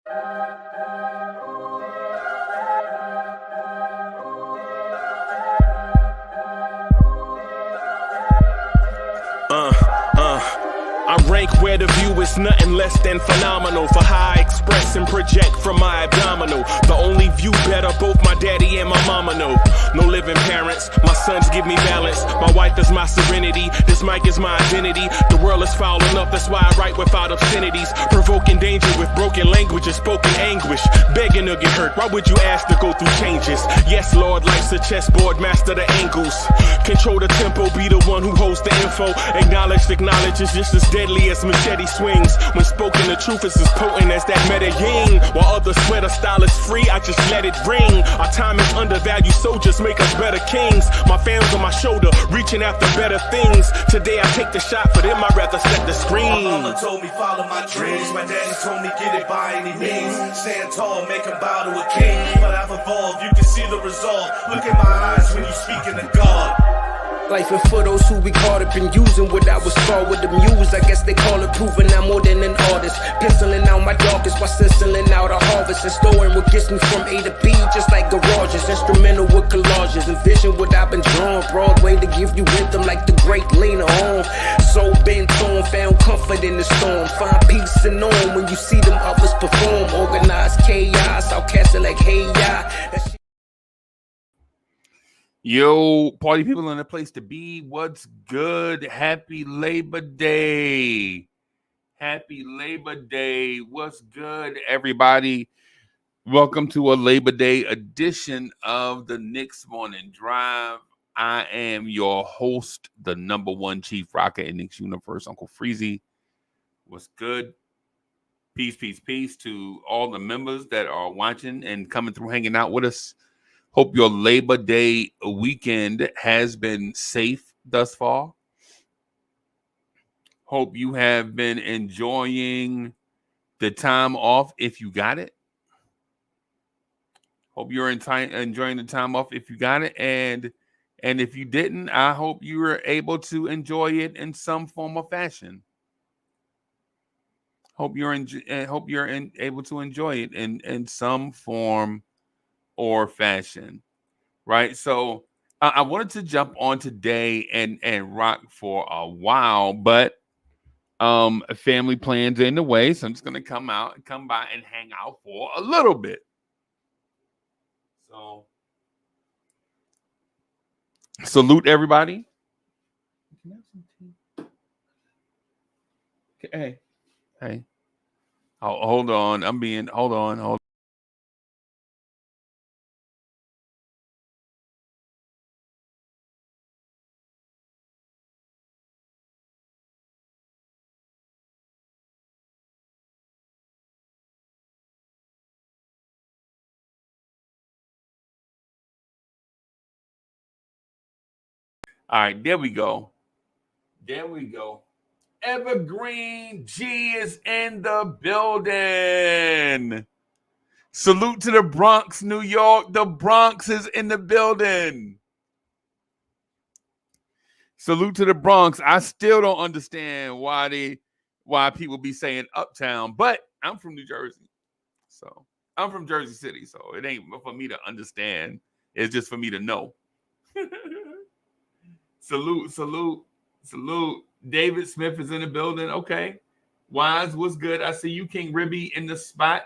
I rank where the view is nothing less than phenomenal. For how I express and project from my abdominal. The only view better, both my daddy and my mama know. No living parents, my sons give me balance. My wife is my serenity, this mic is my identity. The world is foul enough, that's why I write without obscenities. Provoking danger with broken language and spoken anguish. Begging to get hurt, why would you ask to go through changes? Yes, Lord, life's a chessboard, master the angles. Control the tempo, be the one who holds the info. Acknowledge is just as deadly as machete swings. When spoken, the truth is as potent as that Medellin. While others swear the style is free, I just let it ring. Our time is undervalued, soldiers make us better kings. My family's on my shoulder, reaching after better things. Today I take the shot, for them I'd rather set the screen. My mama told me follow my dreams. My daddy told me get it by any means. Stand tall, make a bow to a king. But I've evolved, you can see the result. Look in my eyes when you speaking to God. Life and for those who we caught up in using what I was taught with the muse. I guess they call it proving I'm more than an artist. Penciling out my darkest while stenciling out a harvest. And storing what gets me from A to B, just like garages. Instrumental with collages. Envision what I've been drawing. Broadway to give you rhythm like the great Lena Horne. So bent on, found comfort in the storm. Find peace and on when you see them others perform. Organized chaos, I'll cast it like hey ya. Yo, party people in the place to be. What's good? Happy Labor Day. Happy Labor Day. What's good, everybody? Welcome to a Labor Day edition of the Knicks Morning Drive. I am your host, the number one chief rocker in Knicks universe, Uncle Freezy. What's good? Peace, peace, peace to all the members that are watching and coming through, hanging out with us. Hope your Labor Day weekend has been safe thus far. Hope you have been enjoying the time off if you got it. Hope you're enjoying the time off if you got it. And if you didn't, I hope you were able to enjoy it in some form or fashion. Hope you're able to enjoy it in some form or fashion, right? So I wanted to jump on today and rock for a while, but family plans are in the way, so I'm just gonna come by and hang out for a little bit. So salute everybody. Hey. Hold on. Hold on. All right, there we go. Evergreen G is in the building. Salute to the Bronx, New York. The Bronx is in the building. Salute to the Bronx. I still don't understand why people be saying uptown, but I'm from New Jersey. So I'm from Jersey City, so it ain't for me to understand. It's just for me to know. Salute. David Smith is in the building. Okay. Wise, what's good? I see you, King Ribby, in the spot.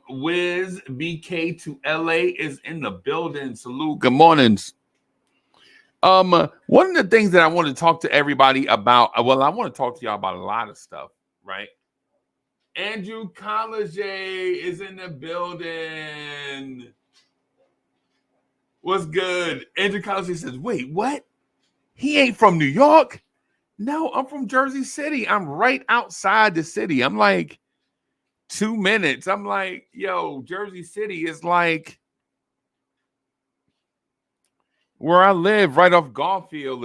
Wiz BK to LA is in the building. Salute. Good mornings. One of the things that I want to talk to everybody about, I want to talk to y'all about a lot of stuff, right? Andrew College is in the building. What's good? Andrew College says, wait, what? He ain't from New York? No, I'm from Jersey City. I'm right outside the city. I'm like 2 minutes. I'm like, yo, Jersey City is like where I live right off Garfield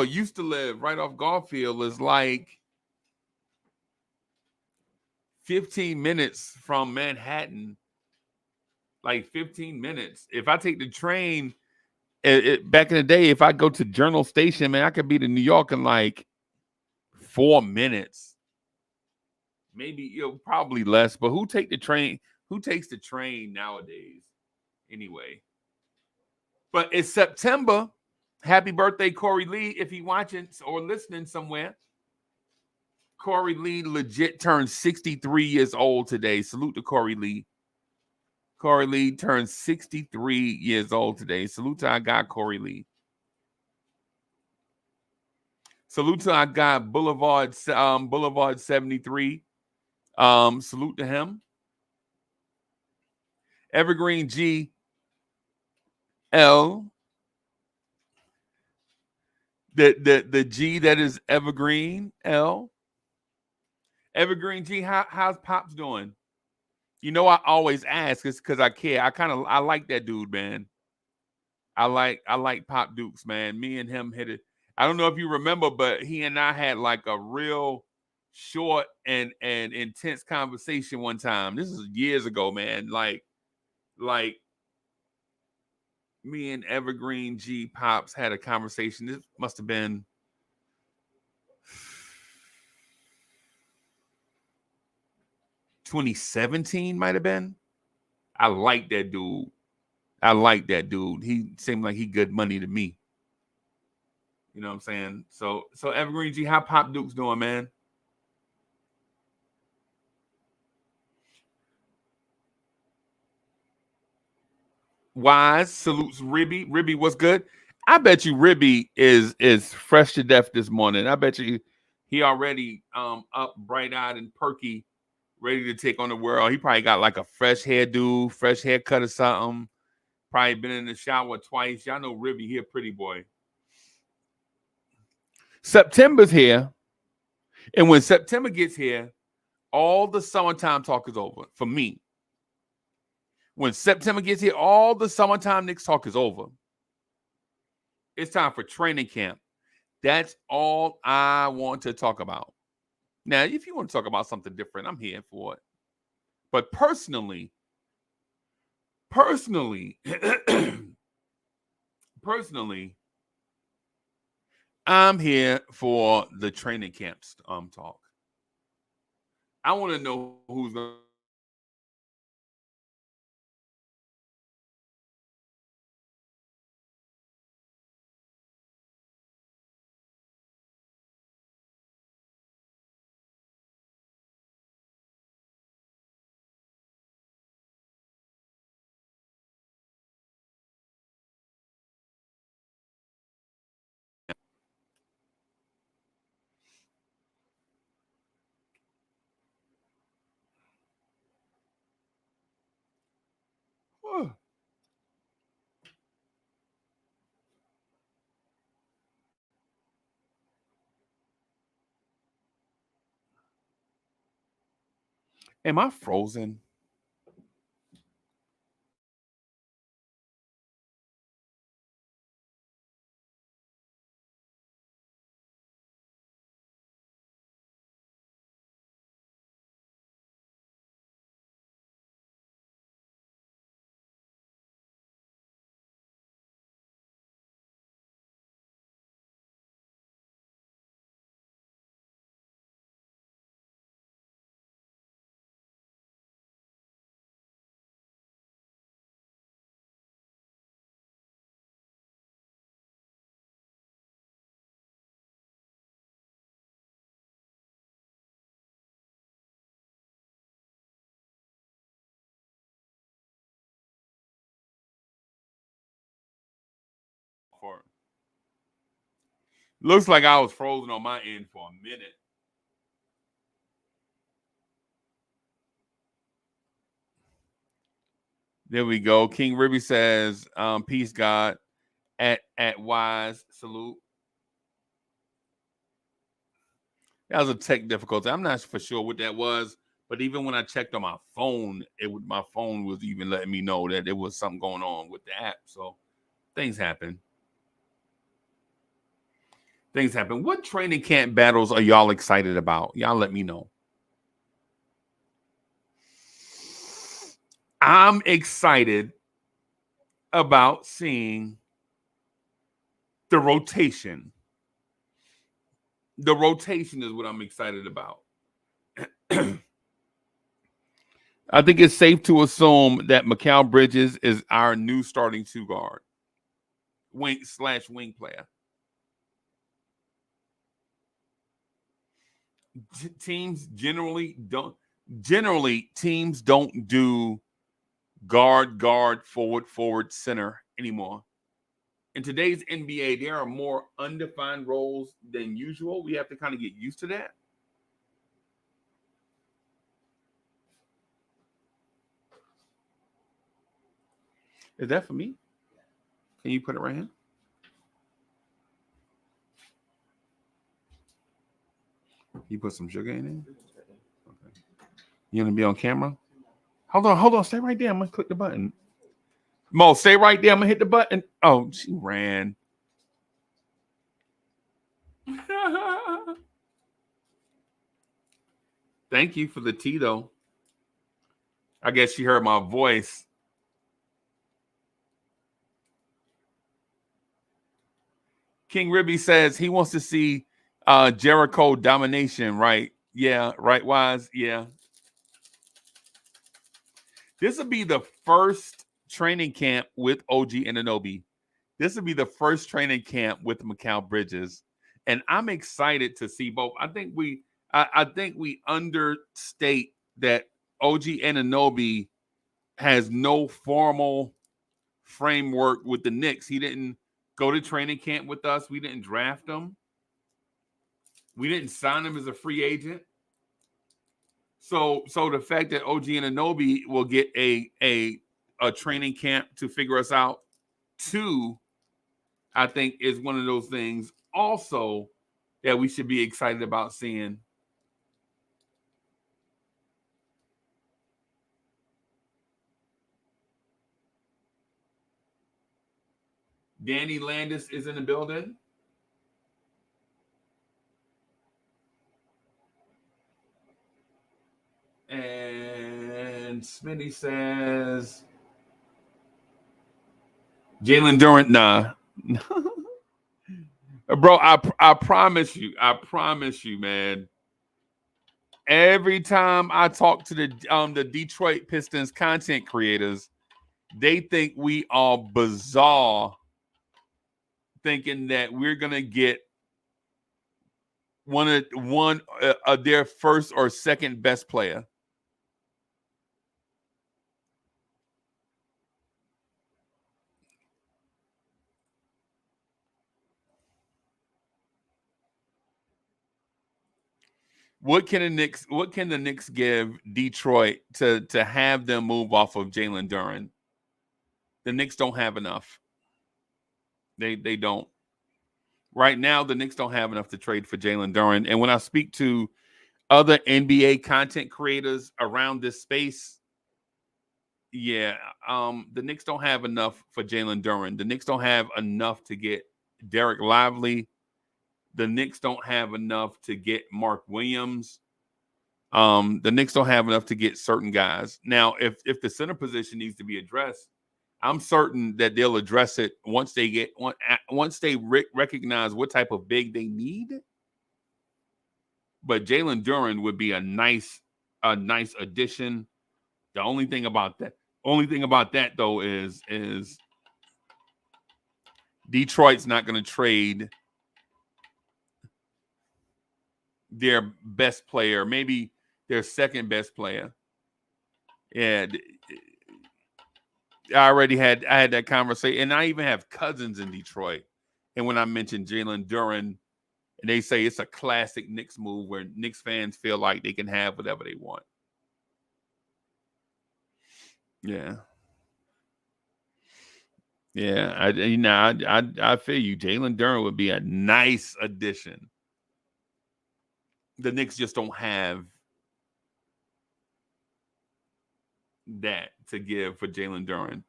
used to live right off Garfield is like 15 minutes from Manhattan. Like 15 minutes. If I take the train, back in the day, if I go to Journal Station, man, I could be to New York in like 4 minutes. Maybe probably less. But who take the train? Who takes the train nowadays? Anyway. But it's September. Happy birthday, Corey Lee. If he watching or listening somewhere. Corey Lee legit turned 63 years old today. Salute to Corey Lee. Corey Lee turned 63 years old today. Salute to our guy, Corey Lee. Salute to our guy, Boulevard 73. Salute to him. Evergreen G L. The G that is Evergreen L. Evergreen G, how's Pops doing? I always ask. It's because I care. I like that dude, man. I like Pop Dukes, man. Me and him hit it. I don't know if you remember, but he and I had like a real short and intense conversation one time. This is years ago, man. Like me and Evergreen G Pops had a conversation. This must have been 2017, might have been. I like that dude. He seemed like he good money to me. You know what I'm saying? So Evergreen G, how Pop Duke's doing, man? Wise salutes Ribby. Ribby, what's good? I bet you Ribby is fresh to death this morning. I bet you he already up bright-eyed and perky, ready to take on the world. He probably got like a fresh hairdo, fresh haircut or something. Probably been in the shower twice. Y'all know Ribby, he a pretty boy. September's here. And when September gets here, all the summertime talk is over for me. When September gets here, all the summertime Knicks talk is over. It's time for training camp. That's all I want to talk about. Now, if you want to talk about something different, I'm here for it. But personally, I'm here for the training camp talk. I want to know who's going to Am I frozen? Looks like I was frozen on my end for a minute. There we go. King Ribby says, peace, God. At Wise, salute. That was a tech difficulty. I'm not for sure what that was, but even when I checked on my phone, my phone was even letting me know that there was something going on with the app. So things happen. What training camp battles are y'all excited about? Y'all let me know. I'm excited about seeing the rotation. The rotation is what I'm excited about. I think it's safe to assume that Mikal Bridges is our new starting two guard, wing/wing player. Teams generally don't do guard, forward, center anymore. In today's NBA, there are more undefined roles than usual. We have to kind of get used to that. Is that for me? Can you put it right here? You put some sugar in it? Okay. You gonna be on camera? Hold on. Stay right there. I'm gonna click the button. Mo, stay right there. I'm gonna hit the button. Oh, she ran. Thank you for the tea, though. I guess she heard my voice. King Ribby says he wants to see Jericho domination, right? Yeah, right, Wise? Yeah. This will be the first training camp with OG Anunoby. This will be the first training camp with Mikal Bridges. And I'm excited to see both. I think we understate that OG Anunoby has no formal framework with the Knicks. He didn't go to training camp with us. We didn't draft him. We didn't sign him as a free agent. So the fact that OG Anunoby will get a training camp to figure us out, too, I think is one of those things also that we should be excited about seeing. Danny Landis is in the building. And Smitty says Jalen Durant, nah. Bro, I promise you, man. Every time I talk to the Detroit Pistons content creators, they think we are bizarre, thinking that we're gonna get one of their first or second best player. What can the Knicks give Detroit to have them move off of Jalen Duren? The Knicks don't have enough. They don't. Right now, the Knicks don't have enough to trade for Jalen Duren. And when I speak to other NBA content creators around this space, yeah, the Knicks don't have enough for Jalen Duren. The Knicks don't have enough to get Derek Lively. The Knicks don't have enough to get Mark Williams. The Knicks don't have enough to get certain guys. Now, if the center position needs to be addressed, I'm certain that they'll address it once they recognize what type of big they need. But Jalen Duren would be a nice addition. The only thing about that though is Detroit's not going to trade their best player, maybe their second best player. Yeah, I had that conversation, and I even have cousins in Detroit. And when I mentioned Jalen Duren, and they say it's a classic Knicks move where Knicks fans feel like they can have whatever they want. Yeah. Yeah, I feel you. Jalen Duren would be a nice addition. The Knicks just don't have that to give for Jalen Duren.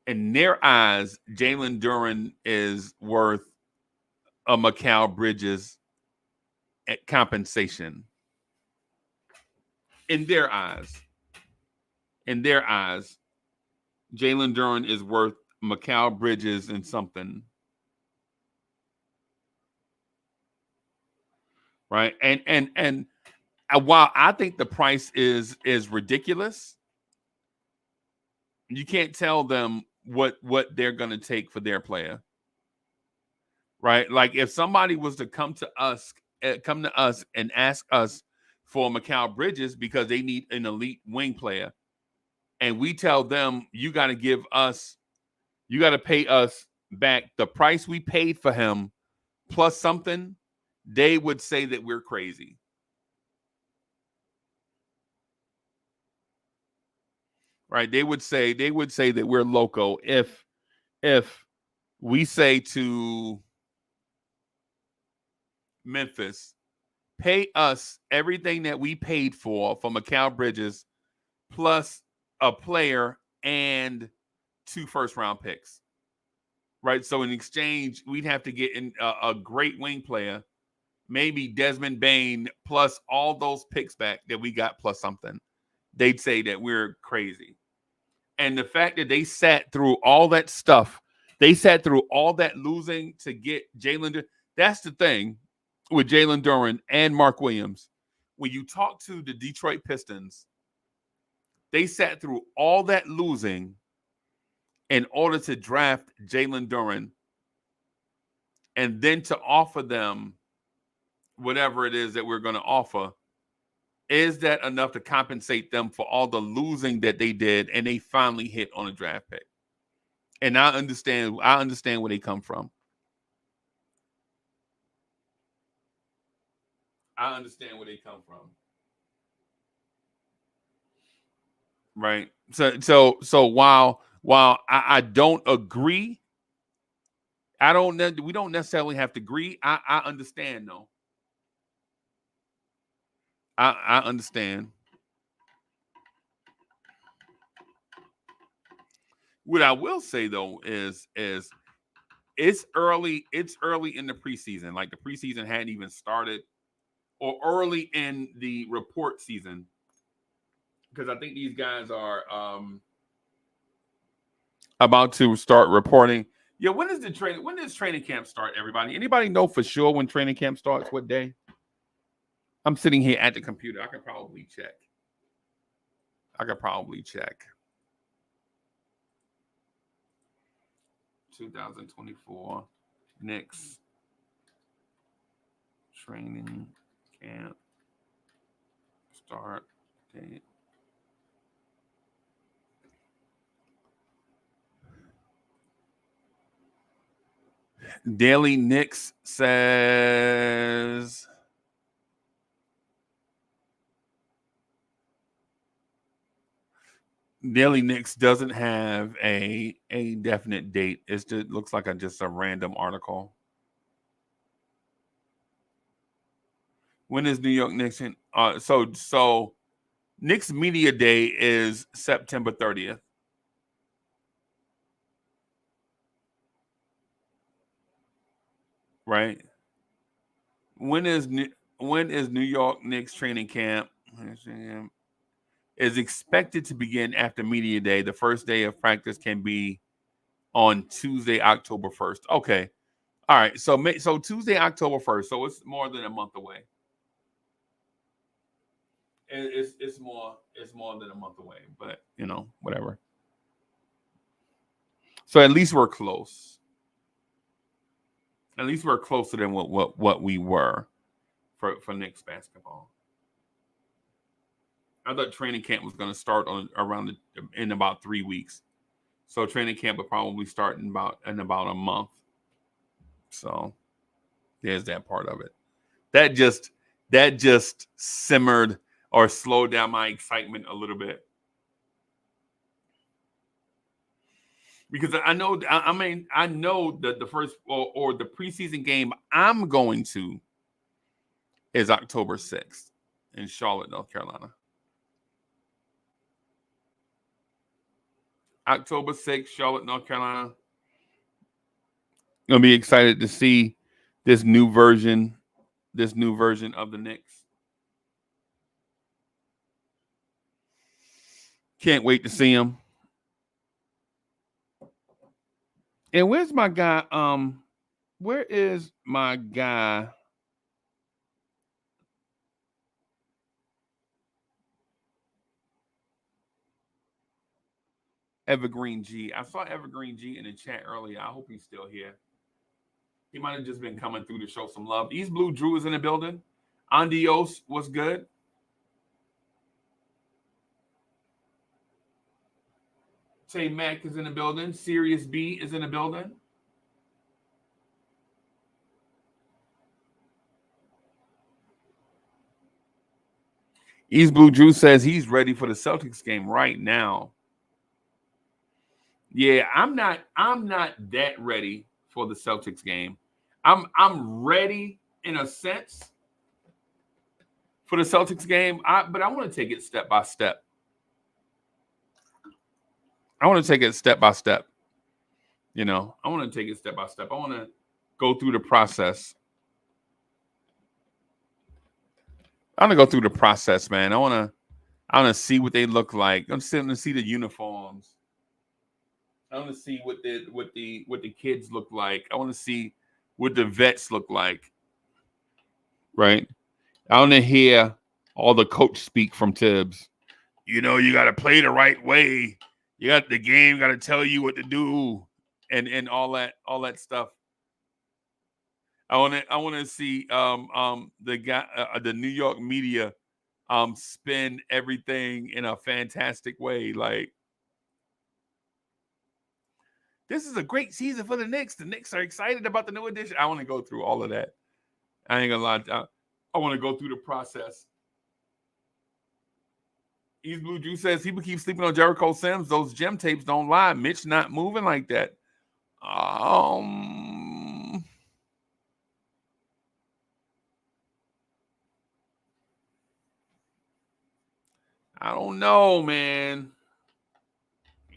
In their eyes, Jalen Duren is worth a Mikal Bridges at compensation. In their eyes, Jalen Duren is worth Mikal Bridges and something. Right. And while I think the price is ridiculous, you can't tell them what they're going to take for their player, right? Like if somebody was to come to us and ask us for Mikal Bridges because they need an elite wing player, and we tell them you got to pay us back the price we paid for him plus something, they would say that we're crazy. Right? They would say that we're loco if we say to Memphis, pay us everything that we paid for Mikal Bridges plus a player and 2 first-round picks. Right? So in exchange, we'd have to get in a great wing player, maybe Desmond Bane, plus all those picks back that we got plus something. They'd say that we're crazy. And the fact that they sat through all that stuff, they sat through all that losing to get Jalen. That's the thing with Jalen Duren and Mark Williams. When you talk to the Detroit Pistons, they sat through all that losing in order to draft Jalen Duren and then to offer them whatever it is that we're going to offer. Is that enough to compensate them for all the losing that they did and they finally hit on a draft pick? And I understand where they come from. I understand where they come from. Right. So while I don't agree, we don't necessarily have to agree. I understand though. I understand. What I will say though is it's early in the preseason. Like the preseason hadn't even started, or early in the report season. Because I think these guys are about to start reporting. Yeah, when does training camp start, everybody? Anybody know for sure when training camp starts? What day? I'm sitting here at the computer. I could probably check. 2024 Knicks training camp start date. Daily Knicks says Daily Knicks doesn't have a definite date. It looks like just a random article. When is New York Knicks in? So Knicks Media Day is September 30th. Right? When is New York Knicks training camp? Is expected to begin after Media Day. The first day of practice can be on Tuesday, October 1st. Okay. All right. So Tuesday, October 1st. So it's more than a month away. It's more than a month away, but whatever. So at least we're close. At least we're closer than what we were for Knicks basketball. I thought training camp was going to start in about 3 weeks. So training camp would probably start in about a month. So there's that part of it. That just simmered or slowed down my excitement a little bit. Because I know that the first or the preseason game I'm going to is October 6th in Charlotte, North Carolina. October 6th, Charlotte, North Carolina. Gonna be excited to see this new version of the Knicks. Can't wait to see him. And where's my guy? Where is my guy? Evergreen G. I saw Evergreen G in the chat earlier. I hope he's still here. He might have just been coming through to show some love. East Blue Drew is in the building. Andios was good. Tay Mac is in the building. Sirius B is in the building. East Blue Drew says he's ready for the Celtics game right now. Yeah, I'm not that ready for the Celtics game. I'm ready in a sense for the Celtics game, but I want to take it step by step. I want to take it step by step. I want to take it step by step. I want to go through the process. I want to go through the process, man. I want to see what they look like. I'm sitting to see the uniforms. I want to see what the kids look like. I want to see what the vets look like. Right? I want to hear all the coach speak from Tibbs. You got to play the right way. You got the game got to tell you what to do, and all that stuff. I want to see the New York media spin everything in a fantastic way. Like, this is a great season for the Knicks. The Knicks are excited about the new addition. I want to go through all of that. I ain't gonna lie. I want to go through the process. East Blue Drew says people keep sleeping on Jericho Sims. Those gem tapes don't lie. Mitch not moving like that. I don't know, man.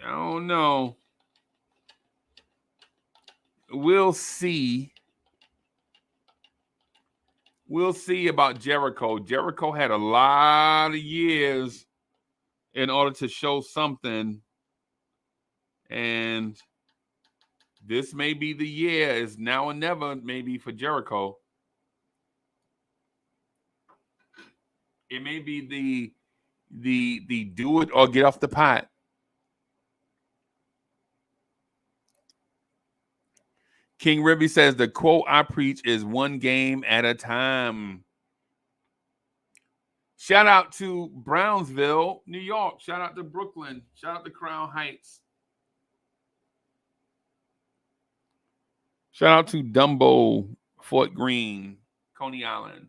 I don't know. We'll see. We'll see about Jericho. Jericho had a lot of years in order to show something. And this may be the year. It's now or never, maybe, for Jericho. It may be the do it or get off the pot. King Ribby says the quote I preach is one game at a time. Shout out to Brownsville, New York. Shout out to Brooklyn. Shout out to Crown Heights. Shout out to Dumbo, Fort Greene, Coney Island.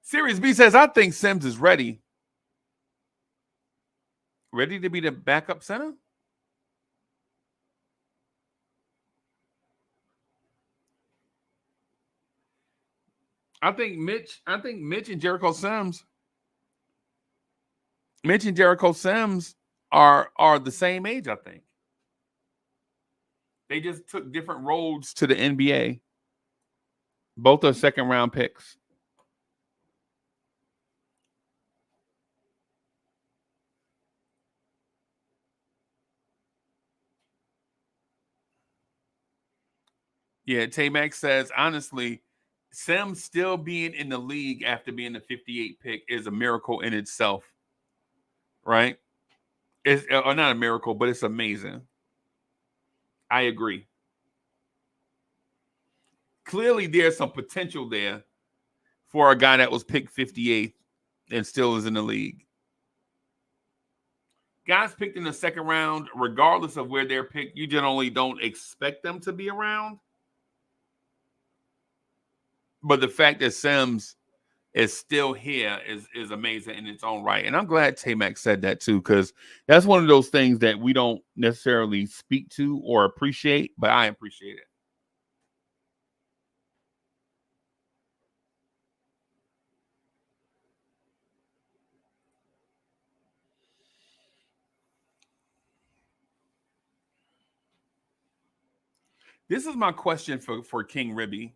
Sirius B says, I think Sims is ready. Ready to be the backup center? I think Mitch and Jericho Sims. Mitch and Jericho Sims are the same age, I think. They just took different roads to the NBA. Both are second round picks. Yeah, Tay-Max says, honestly, Sims still being in the league after being the 58 pick is a miracle in itself. Right? It's or not a miracle, but it's amazing. I agree. Clearly, there's some potential there for a guy that was picked 58th and still is in the league. Guys picked in the second round, regardless of where they're picked, you generally don't expect them to be around. But the fact that Sims is still here is amazing in its own right. And I'm glad Tay-Max said that too, because that's one of those things that we don't necessarily speak to or appreciate, but I appreciate it. This is my question for King Ribby.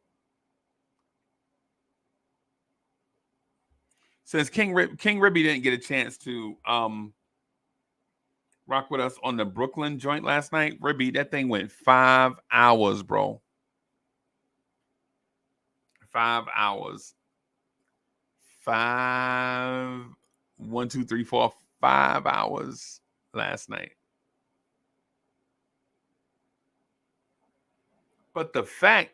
Since King Ribby didn't get a chance to rock with us on the Brooklyn joint last night, Ribby, that thing went 5 hours, bro. 5 hours. 5 1 2 3 4 5 hours. last night. But the fact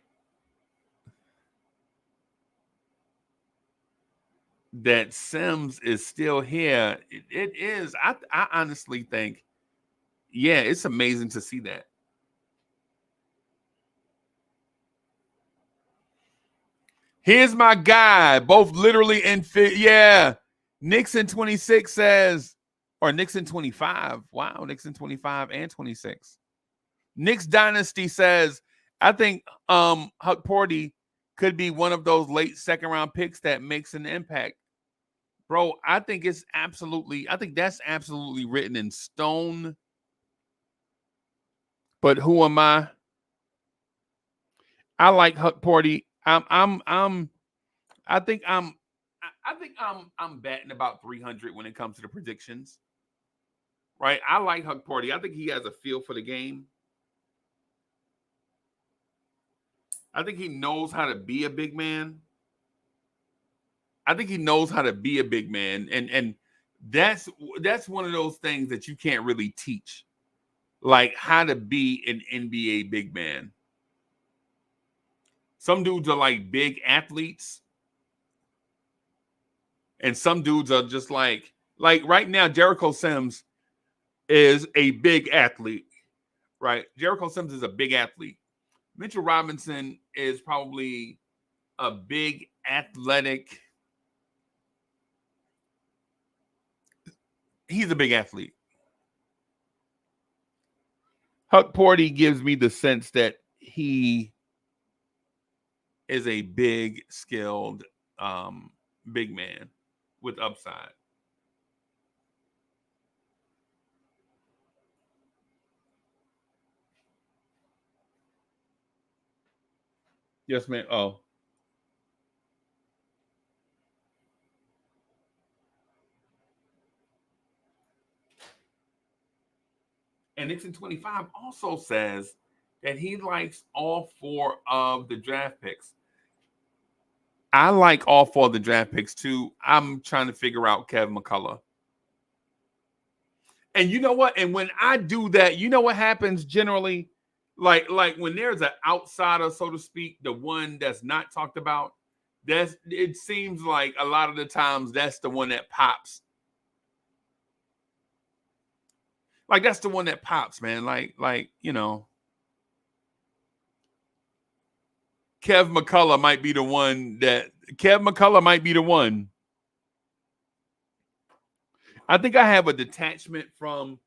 that Sims is still here, it is. I honestly think, yeah, it's amazing to see that. Here's my guy, both literally and yeah. Nixon 26 says, or Nixon 25. Wow, Nixon 25 and 26. Knicks Dynasty says, I think Huck Porty could be one of those late second round picks that makes an impact. Bro, I think that's absolutely written in stone. But who am I? I like Huck Porty. I think I'm batting about 300 when it comes to the predictions. Right? I like Huck Porty. I think he has a feel for the game. I think he knows how to be a big man. And that's one of those things that you can't really teach. Like how to be an NBA big man. Some dudes are like big athletes. And some dudes are just like right now, Jericho Sims is a big athlete, right? Jericho Sims is a big athlete. Mitchell Robinson is probably a big athletic. He's a big athlete. Huck Porty gives me the sense that he is a big, skilled, big man with upside. Yes, man. Oh. And Nixon 25 also says that he likes all 4 of the draft picks. I like all 4 of the draft picks too. I'm trying to figure out Kevin McCullough. And you know what? And when I do that, you know what happens generally? Like when there's an outsider, so to speak, the one that's not talked about, it seems like a lot of the times that's the one that pops. Like that's the one that pops, man. Like, you know. Kev McCullough might be the one. I think I have a detachment from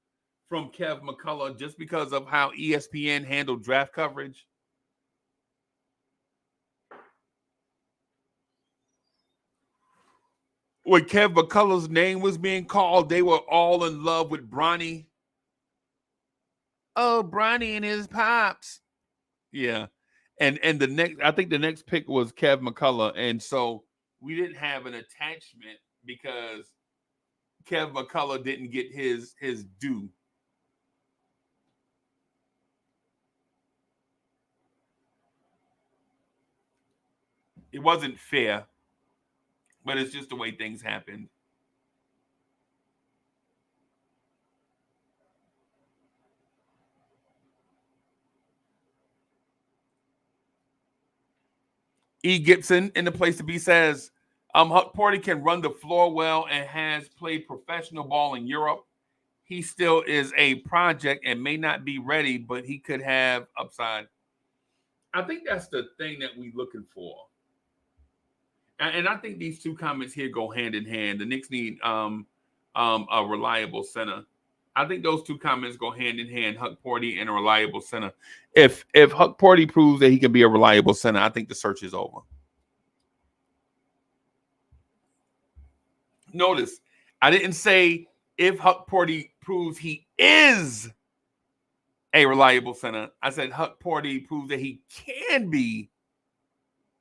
Kev McCullough just because of how ESPN handled draft coverage. When Kev McCullough's name was being called, they were all in love with Bronny. Oh, Bronny and his pops. Yeah. And I think the next pick was Kev McCullough. And so we didn't have an attachment because Kev McCullough didn't get his due. It wasn't fair, but it's just the way things happened. E. Gibson in the place to be says, Huck Porty can run the floor well and has played professional ball in Europe. He still is a project and may not be ready, but he could have upside. I think that's the thing that we're looking for. And I think these two comments here go hand in hand. The Knicks need a reliable center. I think those two comments go hand in hand, Huck Porty and a reliable center. If Huck Porty proves that he can be a reliable center, I think the search is over. Notice, I didn't say if Huck Porty proves he is a reliable center. I said Huck Porty proves that he can be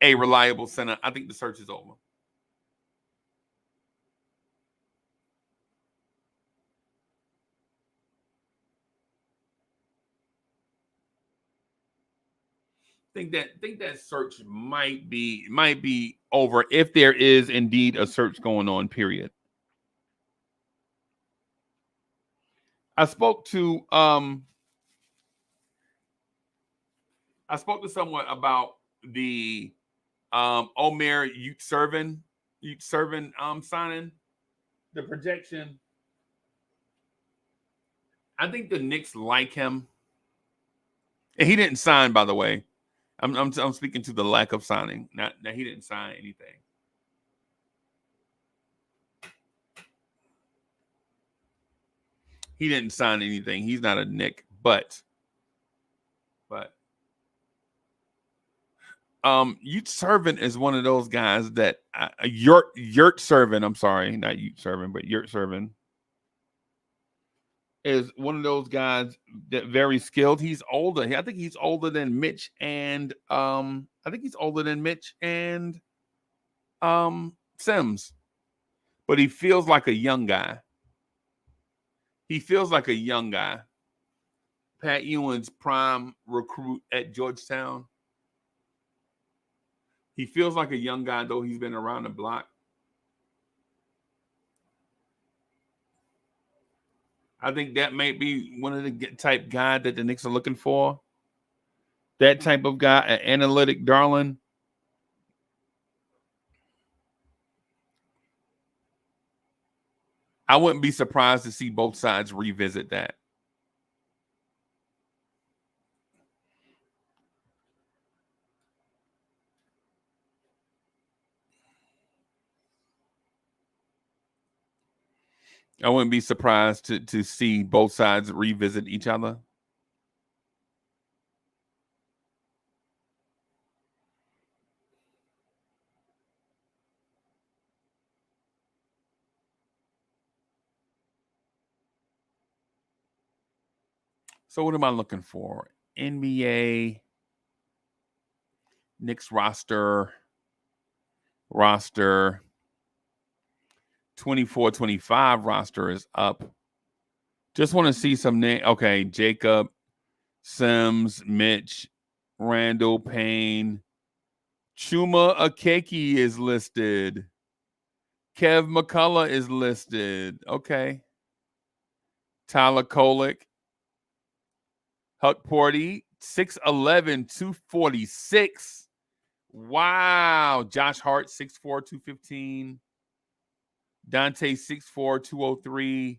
a reliable center. I think the search is over. Think that search might be over if there is indeed a search going on, period. I spoke to someone about the Omer Ute Servin signing. The projection. I think the Knicks like him. And he didn't sign, by the way. I'm speaking to the lack of signing. Not that he didn't sign anything. He didn't sign anything. He's not a Knick, but Ute Servin is one of those guys that Yurt Servin. I'm sorry, not Ute Servin, but Yurt Servin is one of those guys that very skilled. He's older. I think he's older than Mitch and Sims, but he feels like a young guy. Pat Ewan's prime recruit at Georgetown. He feels like a young guy, though he's been around the block. I think that may be one of the type guy that the Knicks are looking for. That type of guy, an analytic darling. I wouldn't be surprised to see both sides revisit that. I wouldn't be surprised to see both sides revisit each other. So what am I looking for? NBA Knicks roster 24-25 roster is up. Just want to see some name. Okay, Jacob, Sims, Mitch, Randall, Payne, Chuma Akeki is listed. Kev McCullough is listed. Okay. Tyler Kolick, Huck Porty, 6'11", 246. Wow. Josh Hart, 6'4", 215. Dante, 6'4", 203.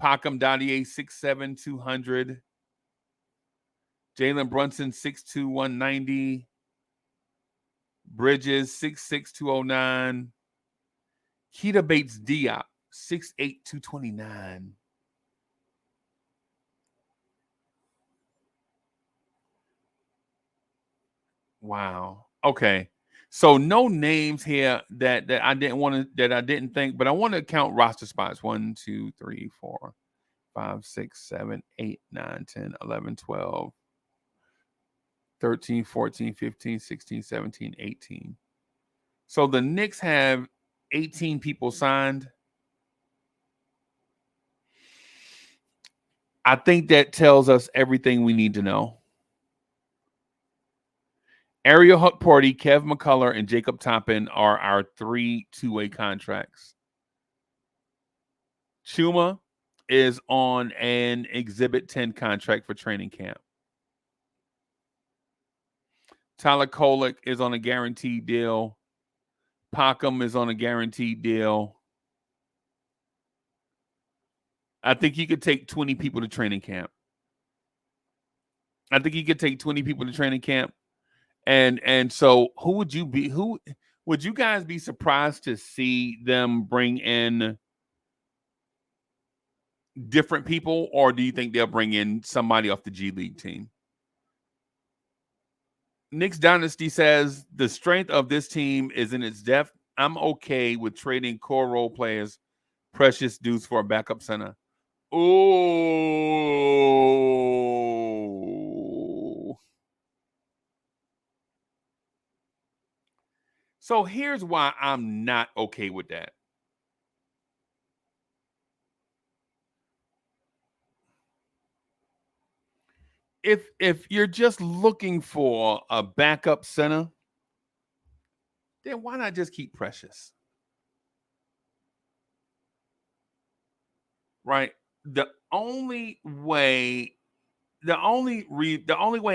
Pacom Dadier, 6'7", 200. Jalen Brunson, 6'2", 190. Bridges, 6'6", 209. Keita Bates Diop, 6'8", 229. Wow. Okay. So no names here that I didn't think, but I want to count roster spots. 1, 2, 3, 4, 5, 6, 7, 8, 9, 10, 11, 12, 13, 14, 15, 16, 17, 18. So the Knicks have 18 people signed. I think that tells us everything we need to know. Ariel Huckporty, Kev McCullough, and Jacob Toppin are our 3 two-way contracts. Chuma is on an Exhibit 10 contract for training camp. Tyler Kolick is on a guaranteed deal. Pacom is on a guaranteed deal. I think he could take 20 people to training camp. And so who would you guys be surprised to see them bring in different people, or do you think they'll bring in somebody off the G League team? Knicks Dynasty says the strength of this team is in its depth. I'm okay with trading core role players, precious dudes, for a backup center. Ooh. So here's why I'm not okay with that. If you're just looking for a backup center, then why not just keep Precious? Right? the only way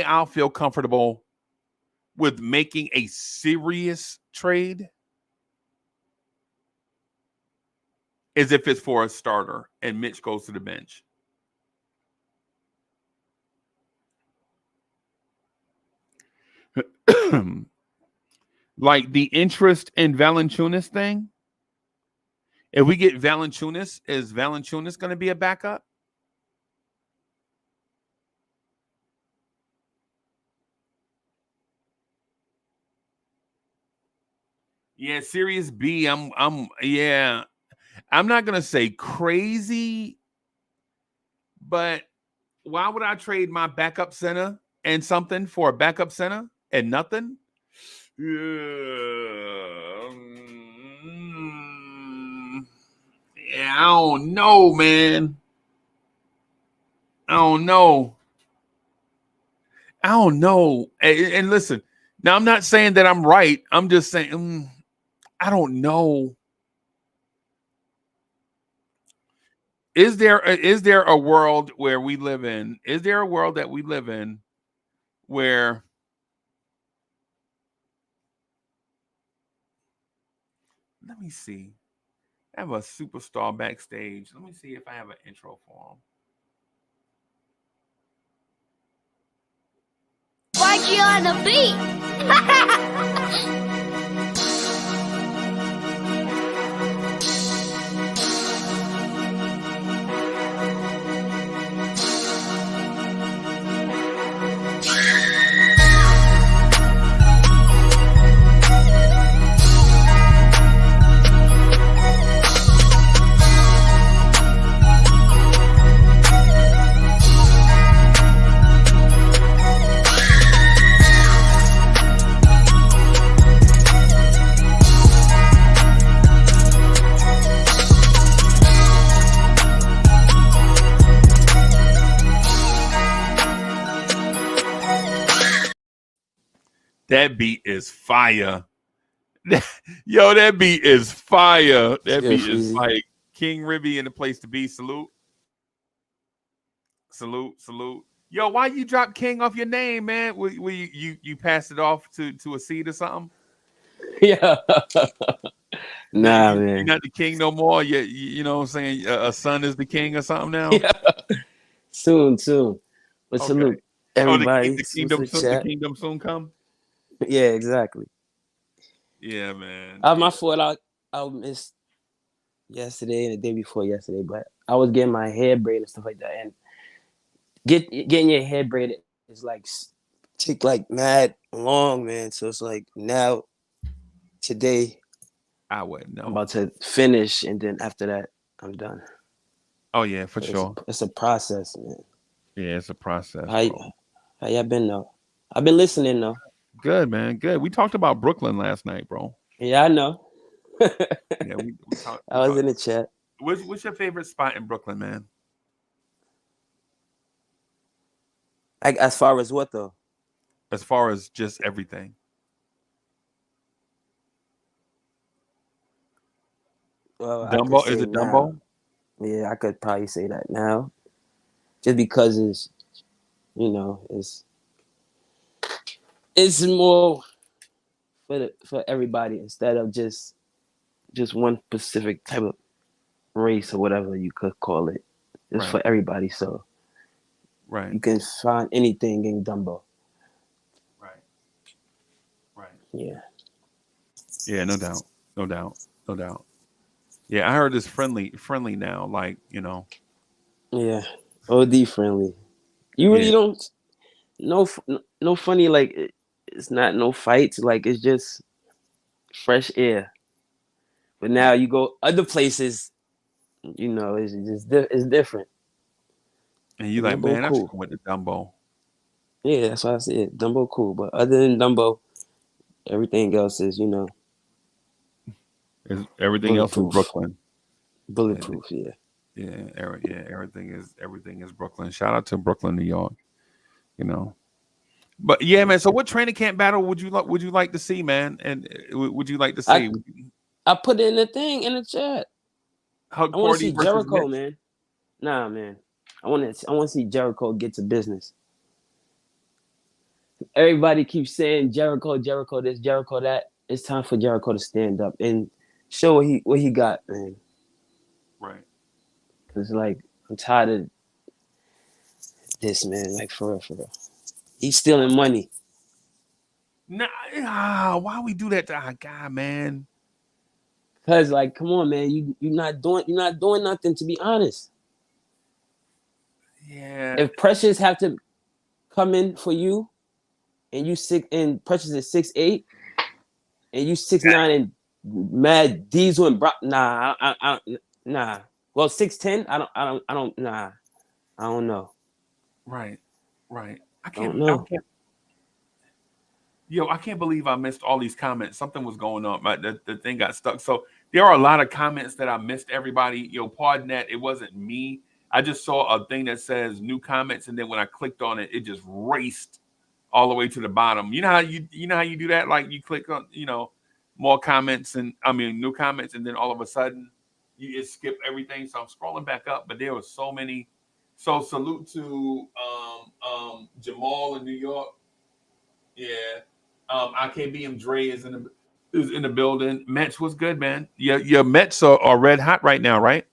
I'll feel comfortable with making a serious trade is if it's for a starter and Mitch goes to the bench. Like the interest in Valanciunas thing. If we get Valanciunas, is Valanciunas going to be a backup? Yeah, Series B. I'm not gonna say crazy, but why would I trade my backup center and something for a backup center and nothing? Yeah, I don't know, man. I don't know. And listen, now I'm not saying that I'm right. I'm just saying I don't know. Is there a world where we live in? Is there a world that we live in where let me see. I have a superstar backstage. Let me see if I have an intro for him. Marky on the beat. That beat is fire. Yo, that beat is fire. That beat is like King Ribby in the place to be. Salute. Yo, why you drop King off your name, man? Will you pass it off to a seed or something? Yeah. Nah, you're man. not the king no more. You know what I'm saying? A son is the king or something now? Yeah. Soon. But Okay. salute everybody. The kingdom soon come? Yeah, exactly. Yeah, man. My fault. I missed yesterday and the day before yesterday, but I was getting my hair braided and stuff like that. And getting your hair braided is like take like mad long, man. So it's like now today I wouldn't know. I'm about to finish, and then after that I'm done. Oh yeah, for sure. It's a process, man. Yeah, it's a process. How y'all been though? I've been listening though. Good, man. Good. We talked about Brooklyn last night, bro. Yeah, I know. Yeah, we talked. I was in the chat. What's your favorite spot in Brooklyn, man? Like as far as what though? As far as just everything. Well, Dumbo, is it Dumbo? Yeah, I could probably say that now. Just because it's more for everybody instead of just one specific type of race or whatever you could call it. It's for everybody, so you can find anything in Dumbo. Right. Yeah. Yeah, no doubt. Yeah, I heard it's friendly now, like, Yeah, OD friendly. You really don't no funny, like it's not no fights, like it's just fresh air. But now you go other places, it's just it's different. And you like, man, I should have went to Dumbo. Yeah, that's why I said Dumbo cool. But other than Dumbo, everything else is, Everything else is Brooklyn. Bulletproof, yeah. Yeah, everything is Brooklyn. Shout out to Brooklyn, New York. But yeah, man. So, what training camp battle would you like to see, man? And would you like to see? I put in the thing in the chat. I want to see Jericho, man. Nah, man. I want to see Jericho get to business. Everybody keeps saying Jericho, Jericho this, Jericho that. It's time for Jericho to stand up and show what he got, man. Right. Cause like I'm tired of this, man. Like for real. He's stealing money. Nah, why we do that to our guy, man? Cause like, come on, man. You're not doing nothing, to be honest. Yeah. If Precious have to come in for you, and you Precious is 6'8", and you 6'9", and Mad Diesel and Brock, nah. Well, 6'10", I don't, nah. I don't know. Right. I Don't know. I can't believe I missed all these comments. Something was going on. The thing got stuck. So there are a lot of comments that I missed. Everybody, pardon that. It wasn't me. I just saw a thing that says new comments, and then when I clicked on it, it just raced all the way to the bottom. You know how you do that? Like you click on, more comments new comments, and then all of a sudden you just skip everything. So I'm scrolling back up, but there were so many. So salute to Jamal in New York. Yeah. IKBM Dre is in the building. Mets was good, man. Your Mets are red hot right now, right?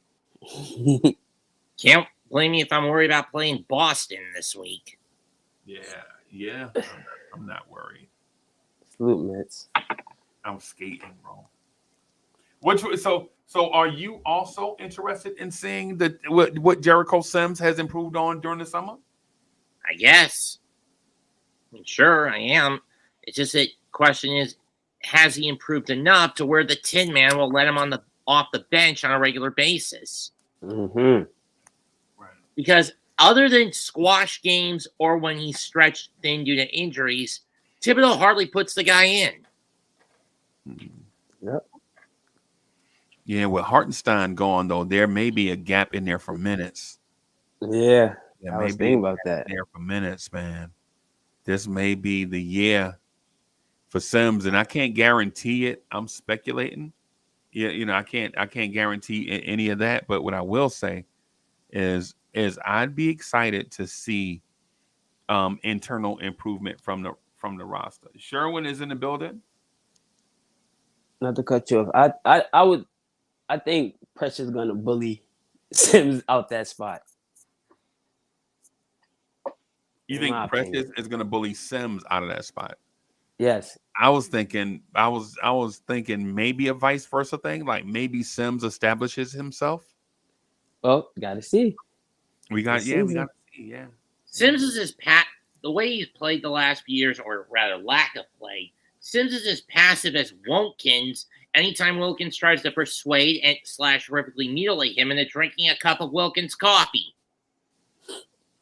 Can't blame me if I'm worried about playing Boston this week. Yeah. I'm not worried. Salute, Mets. I'm skating, bro. So are you also interested in seeing what Jericho Sims has improved on during the summer? I guess. Sure, I am. It's just that question is, has he improved enough to where the Tin Man will let him off the bench on a regular basis? Mm-hmm. Right. Because other than squash games or when he's stretched thin due to injuries, Thibodeau hardly puts the guy in. Yep. Yeah, with Hartenstein gone though, there may be a gap in there for minutes. Yeah, There I may was be thinking about that. there for minutes, man. This may be the year for Sims, and I can't guarantee it. I'm speculating. Yeah, I can't guarantee any of that. But what I will say is I'd be excited to see internal improvement from the roster. Sherwin is in the building. Not to cut you off, I think Precious gonna bully Sims out that spot. You think Precious is going to bully Sims out of that spot? Yes. I was thinking maybe a vice versa thing, like maybe Sims establishes himself. Well, gotta see. We got to see, yeah. Sims is the way he's played the last few years, or rather lack of play. Sims is as passive as Wilkins. Anytime Wilkins tries to persuade and / horrifically mutilate him into drinking a cup of Wilkins coffee.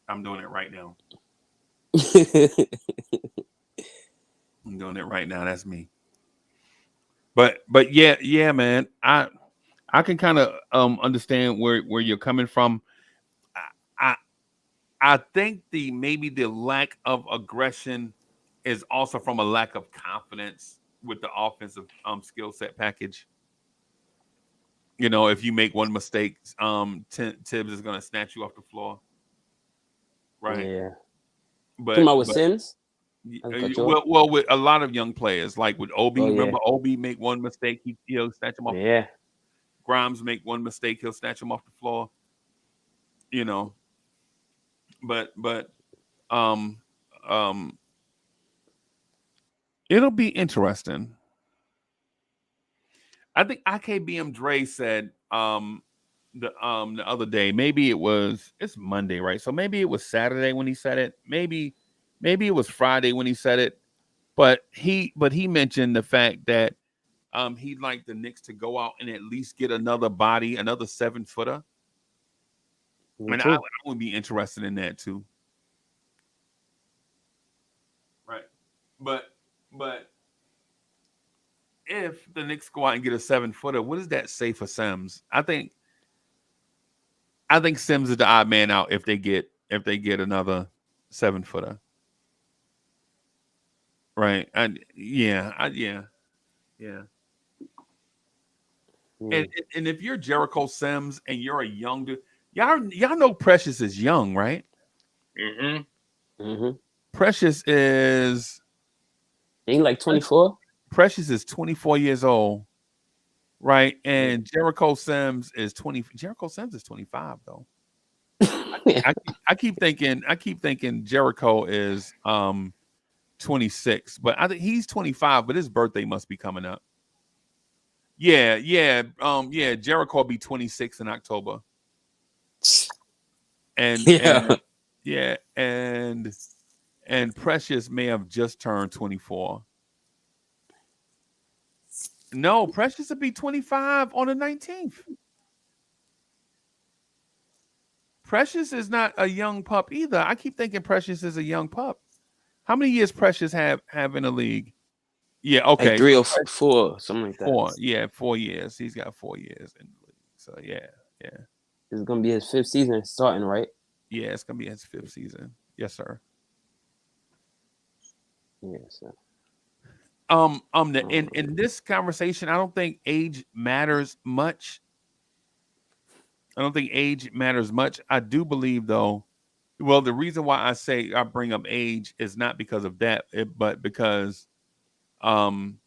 I'm doing it right now. I'm doing it right now. That's me. But yeah, man. I can kind of understand where you're coming from. I think maybe the lack of aggression is also from a lack of confidence with the offensive skill set package. If you make one mistake, Tibbs is going to snatch you off the floor. Right. Yeah. But talking about with Sims? Well, with a lot of young players, like with Obi, remember Obi make one mistake, he'll snatch him off. Yeah. Grimes make one mistake, he'll snatch him off the floor. But it'll be interesting. I think IKBM Dre said the other day, maybe it's Monday, right? So maybe it was Saturday when he said it. Maybe it was Friday when he said it. But he mentioned the fact that he'd like the Knicks to go out and at least get another 7-footer. And I would be interested in that too. Right. But if the Knicks go out and get a 7-footer, what does that say for Sims? I think Sims is the odd man out if they get another 7-footer. Right. And yeah. And if you're Jericho Sims and you're a young dude, Y'all know Precious is young, right? Mm-hmm. Precious is Ain't like 24. Precious is 24 years old, right? And Jericho Sims is 20. Jericho Sims is 25 though. I keep thinking Jericho is 26, but I think he's 25, but his birthday must be coming up. Yeah, Jericho will be 26 in October. And Yeah. yeah, and Precious may have just turned 24. No, Precious will be 25 on the 19th. Precious is not a young pup either. I keep thinking Precious is a young pup. How many years Precious have in the league? Yeah, Like okay. 3 or 4, something like that. 4. Yeah, 4 years. He's got 4 years in the league. So yeah. It's gonna be his 5th season starting, right? Yeah, it's gonna be his 5th season. Yes, sir. Yeah. So In this conversation, I don't think age matters much. I don't think age matters much. I do believe though, well, the reason why I bring up age is not because of that, but because um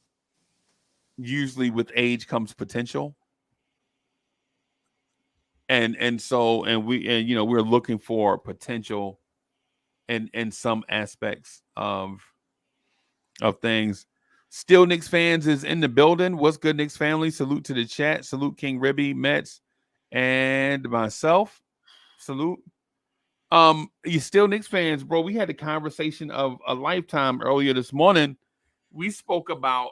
usually with age comes potential. And we're looking for potential in some aspects of things. Still Knicks fans is in the building. What's good, Knicks family? Salute to the chat. Salute King Ribby, Mets, and myself. Salute. You still Knicks fans, bro. We had a conversation of a lifetime earlier this morning. We spoke about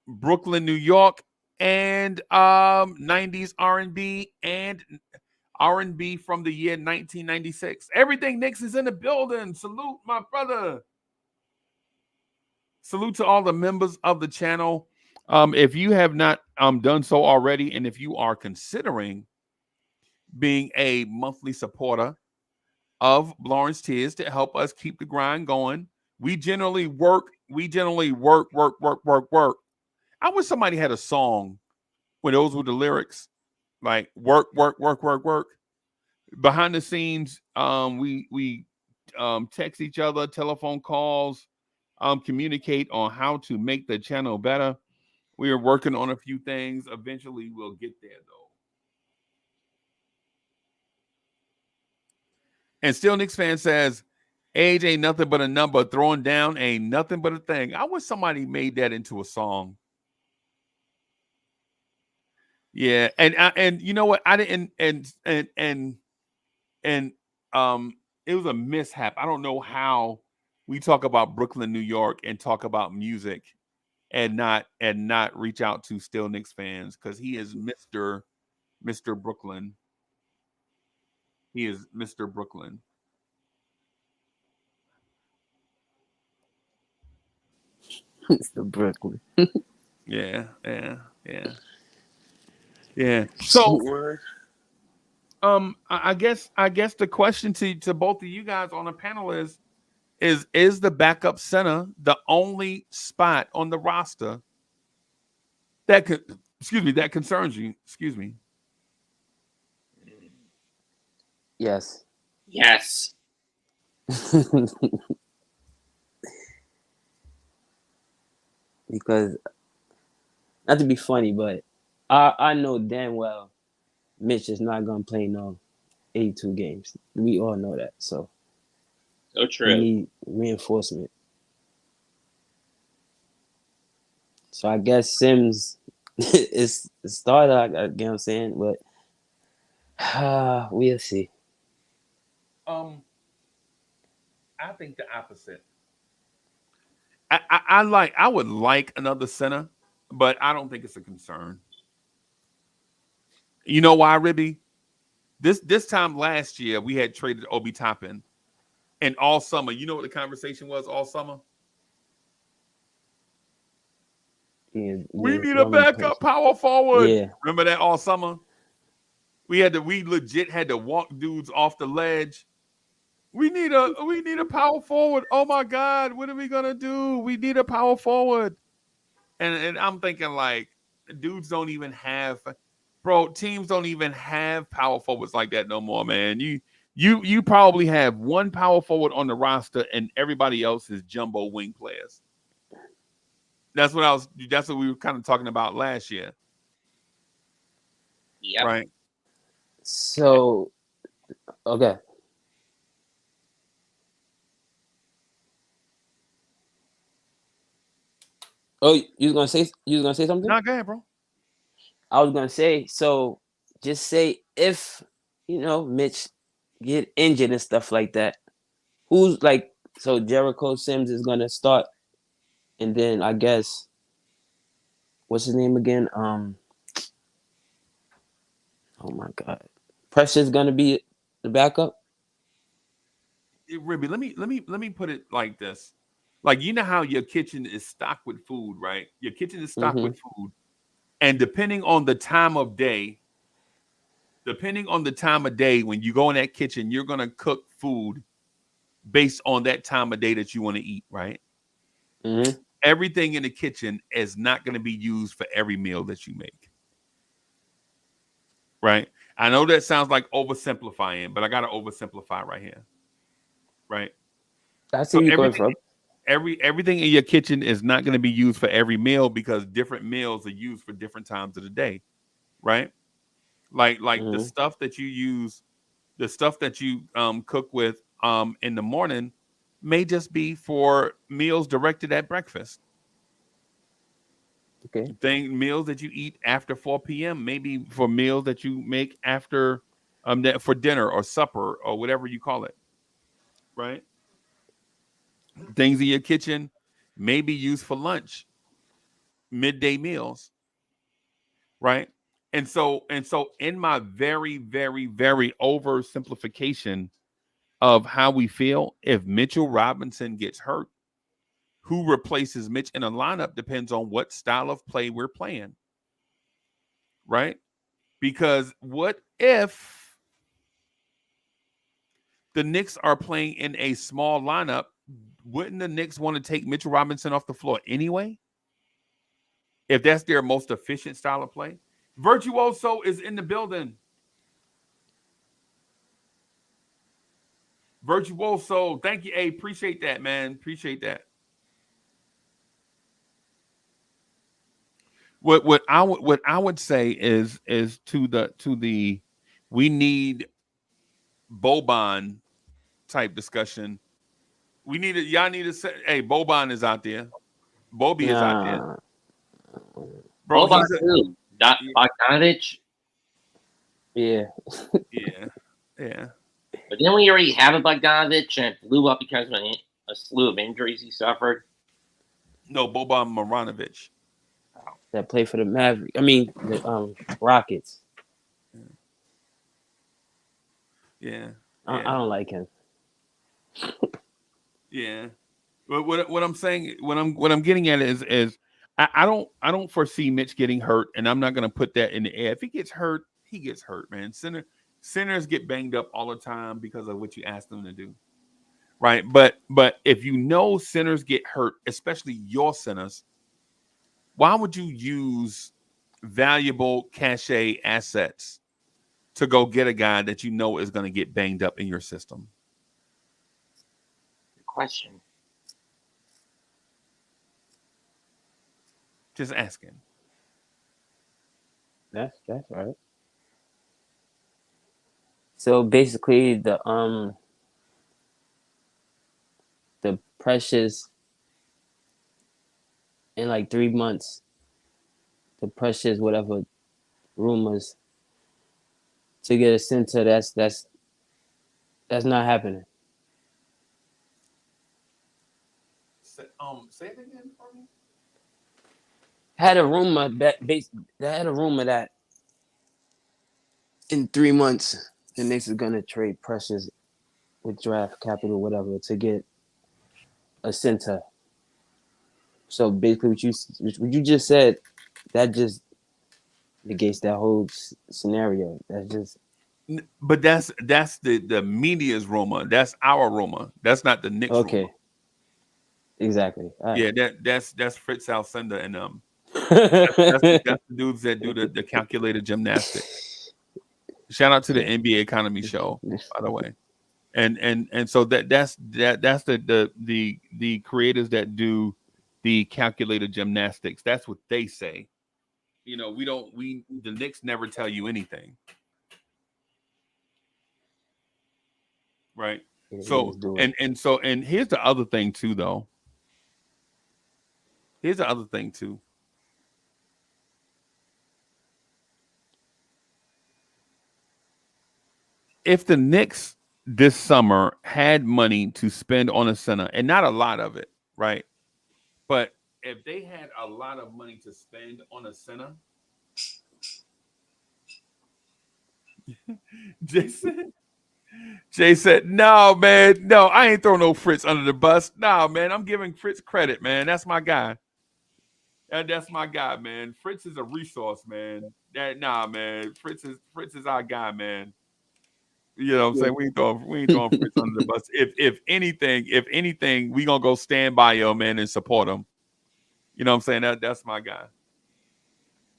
Brooklyn, New York, and 90s R&B and R&B from the year 1996. Everything Knicks is in the building. Salute, my brother. Salute to all the members of the channel. If you have not done so already, and if you are considering being a monthly supporter of Lawrence Tears to help us keep the grind going, we generally work. I wish somebody had a song where those were the lyrics, like work. Behind the scenes, we text each other, telephone calls, communicate on how to make the channel better. We are working on a few things. Eventually, we'll get there, though. And Still Knicks fan says, age ain't nothing but a number. Throwing down ain't nothing but a thing. I wish somebody made that into a song. Yeah, and you know what? I didn't and it was a mishap. I don't know how we talk about Brooklyn, New York, and talk about music and not reach out to Still Knicks fans, because he is Mr. Brooklyn. He is Mr. Brooklyn. it's the Brooklyn. Yeah. So I guess the question to both of you guys on the panel is the backup center the only spot on the roster that that concerns you? Excuse me. Yes. Yes. Because not to be funny, but I know damn well Mitch is not gonna play no 82 games. We all know that. So So we true. need reinforcement. So I guess Sims is the starter. I get what I'm saying, but we'll see. I think the opposite. I would like another center, but I don't think it's a concern. You know why, Ribby? This time last year we had traded Obi Toppin, and all summer, you know what the conversation was all summer? We need a backup power forward. Yeah. Remember that all summer? We legit had to walk dudes off the ledge. We need a power forward. Oh my God, what are we gonna do? We need a power forward. And I'm thinking, like, dudes don't even have Bro, teams don't even have power forwards like that no more, man. You probably have one power forward on the roster and everybody else is jumbo wing players. That's what we were kind of talking about last year. Yep. Right. So, okay. Oh, you was gonna say something? Not good, bro. I was gonna say, so just say if Mitch get injured and stuff like that, who's like so Jericho Sims is gonna start, and then I guess what's his name again? Oh my God, Precious gonna be the backup. Ribby, let me put it like this. Like, you know how your kitchen is stocked with food, right? Your kitchen is stocked Mm-hmm. with food. And depending on the time of day when you go in that kitchen, you're gonna cook food based on that time of day that you want to eat, right? Mm-hmm. Everything in the kitchen is not going to be used for every meal that you make. Right? I know that sounds like oversimplifying, but I got to oversimplify right here. Right? I see So where you're going from. everything in your kitchen is not going to be used for every meal because different meals are used for different times of the day. Right? Like the Mm-hmm. stuff that you use, the stuff that you cook with in the morning may just be for meals directed at breakfast. Okay. Meals that you eat after 4 p.m. maybe for meals that you make after for dinner or supper or whatever you call it, right? Things in your kitchen may be used for lunch, midday meals, right? And so in my very, very, very oversimplification of how we feel, if Mitchell Robinson gets hurt, who replaces Mitch in a lineup depends on what style of play we're playing, right? Because what if the Knicks are playing in a small lineup? Wouldn't the Knicks want to take Mitchell Robinson off the floor anyway? If that's their most efficient style of play? Virtuoso is in the building. Virtuoso, thank you. Hey, appreciate that, man. Appreciate that. What I would say is to the we need Boban type discussion. Y'all need to say, hey, Boban is out there. Bobby is out there. Nah. Bro, Boban he's a too. Bogdanovich. Yeah. yeah. But didn't we already have a Bogdanovich and it blew up because of a slew of injuries he suffered? No, Boban Marjanovic. That play for the Maverick. I mean the Rockets. Yeah. I don't like him. Yeah. But what I'm saying, what I'm getting at is I don't foresee Mitch getting hurt, and I'm not gonna put that in the air. If he gets hurt, he gets hurt, man. Centers get banged up all the time because of what you ask them to do. Right. But if you know centers get hurt, especially your centers, why would you use valuable cachet assets to go get a guy that you know is going to get banged up in your system? Good question. Just asking. That's right. So basically the Precious in like 3 months, the Precious whatever rumors to get a center, that's not happening. Say it again for me. Had a rumor that in 3 months the Knicks is gonna trade Precious with draft capital, whatever, to get a center. So basically, what you just said, that just negates that whole scenario. That's just But that's the media's rumor. That's our rumor. That's not the Knicks rumor. okay. Exactly. All right. Yeah, that's Fritz Alcindor and That's the dudes that do the calculated gymnastics. Shout out to the NBA Economy Show, by the way. And so that's the creators that do the calculated gymnastics. That's what they say. You know, the Knicks never tell you anything. Right. So and here's the other thing too, though. Here's the other thing too. If the Knicks this summer had money to spend on a center, and not a lot of it, right? But if they had a lot of money to spend on a center, Jason, Jay said, "No, man, no, I ain't throwing no Fritz under the bus. No, man, I'm giving Fritz credit, man. That's my guy. That's my guy, man. Fritz is a resource, man. Man, Fritz is our guy, man. You know what I'm saying? We ain't throwing Fritz under the bus. If anything, we gonna go stand by him, man, and support him. You know what I'm saying? That's my guy.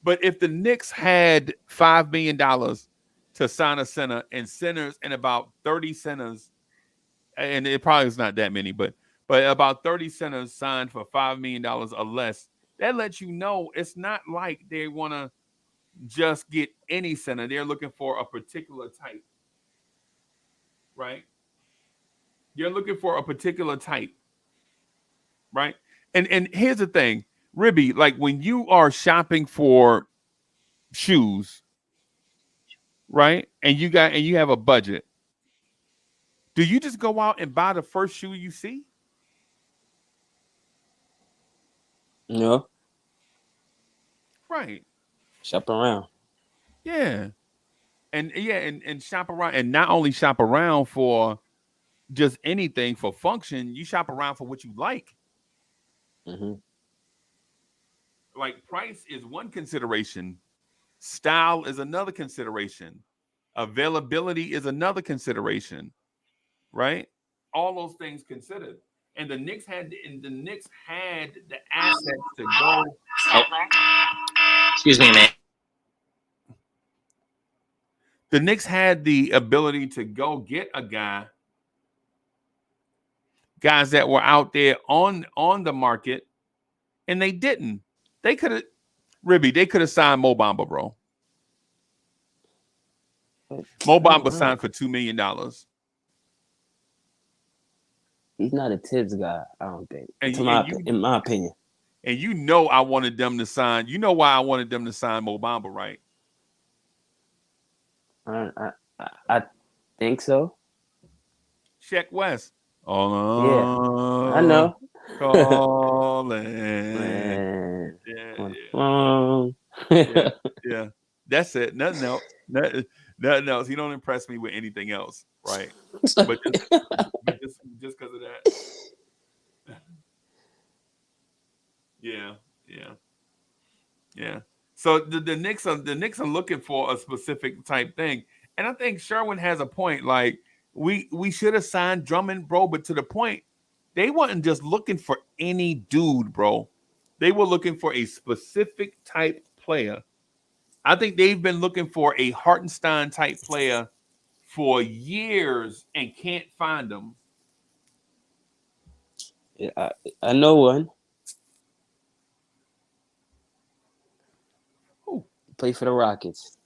But if the Knicks had $5 million to sign a center and centers and about 30 centers, and it probably is not that many, but about 30 centers signed for $5 million or less, that lets you know it's not like they want to just get any center. They're looking for a particular type, right? You're looking for a particular type, right? And here's the thing, Ribby, like when you are shopping for shoes, right? And you have a budget. Do you just go out and buy the first shoe you see? No. Right. Shop around. Yeah. And shop around, and not only shop around for just anything for function, you shop around for what you like. Mm-hmm. Like price is one consideration, style is another consideration, availability is another consideration, right? All those things considered. And the Knicks had the assets to go. Excuse me, man. The Knicks had the ability to go get guys that were out there on the market, and they didn't. They could have, Ribby, they could have signed Mo Bamba, bro. Mo Bamba signed for $2 million. He's not a Tibbs guy, I don't think. In my opinion. And you know I wanted them to sign. You know why I wanted them to sign Mo Bamba, right? I think so. Check West. Oh, yeah, I know. Calling. Yeah. That's it. Nothing else. Nothing else. He don't impress me with anything else, right? But just because of that. Yeah. So the Knicks are looking for a specific type thing, and I think Sherwin has a point. Like we should have signed Drummond, bro, but to the point, they wasn't just looking for any dude, bro. They were looking for a specific type player. I think they've been looking for a Hartenstein type player for years and can't find them. Yeah, I know one. Who? Play for the Rockets.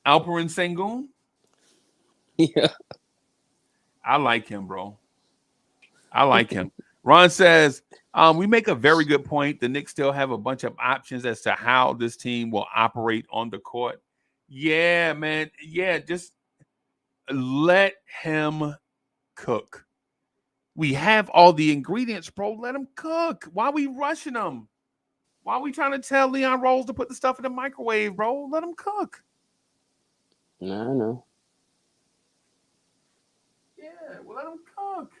Alperen Sengun? Yeah. I like him, bro. I like him. Ron says, we make a very good point. The Knicks still have a bunch of options as to how this team will operate on the court. Yeah, man. Yeah, just let him cook. We have all the ingredients, bro. Let him cook. Why are we rushing him? Why are we trying to tell Leon Rose to put the stuff in the microwave, bro? Let him cook. No, I know. Yeah, well, let him cook.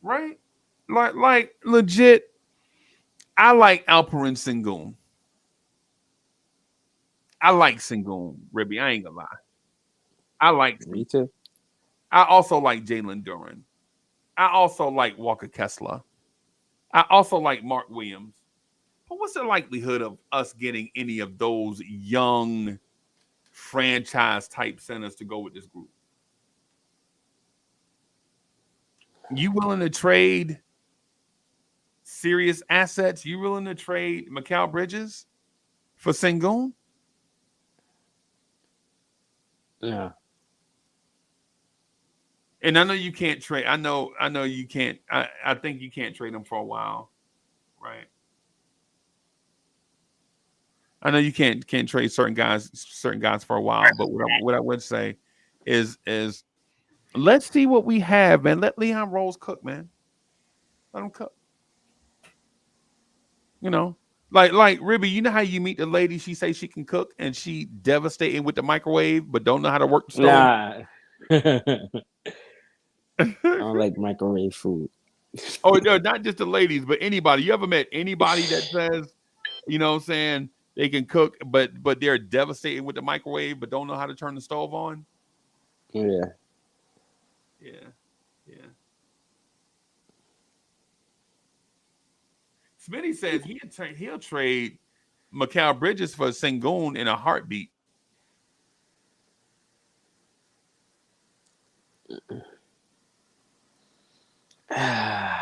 Right? Like legit, I like Alperen Sengun. I like Sengun, Ribby. I ain't gonna lie. I like Me too. I also like Jalen Duren. I also like Walker Kessler. I also like Mark Williams. But what's the likelihood of us getting any of those young franchise type centers to go with this group? You willing to trade serious assets? You willing to trade Mikal Bridges for Sengun? Yeah. And I know you can't trade. I know you can't. I think you can't trade them for a while, right? I know you can't trade certain guys for a while. But what I would say is let's see what we have, man. Let Leon Rose cook, man. Let him cook. You know, like Ribby. You know how you meet the lady? She say she can cook, and she devastating with the microwave, but don't know how to work the stove. Nah. I don't like microwave food. Oh no, not just the ladies, but anybody. You ever met anybody that says, you know what I'm saying, they can cook, but they're devastated with the microwave, but don't know how to turn the stove on? Yeah. Yeah. Yeah. Smitty says he'll trade Mikal Bridges for Sengun in a heartbeat. Nah.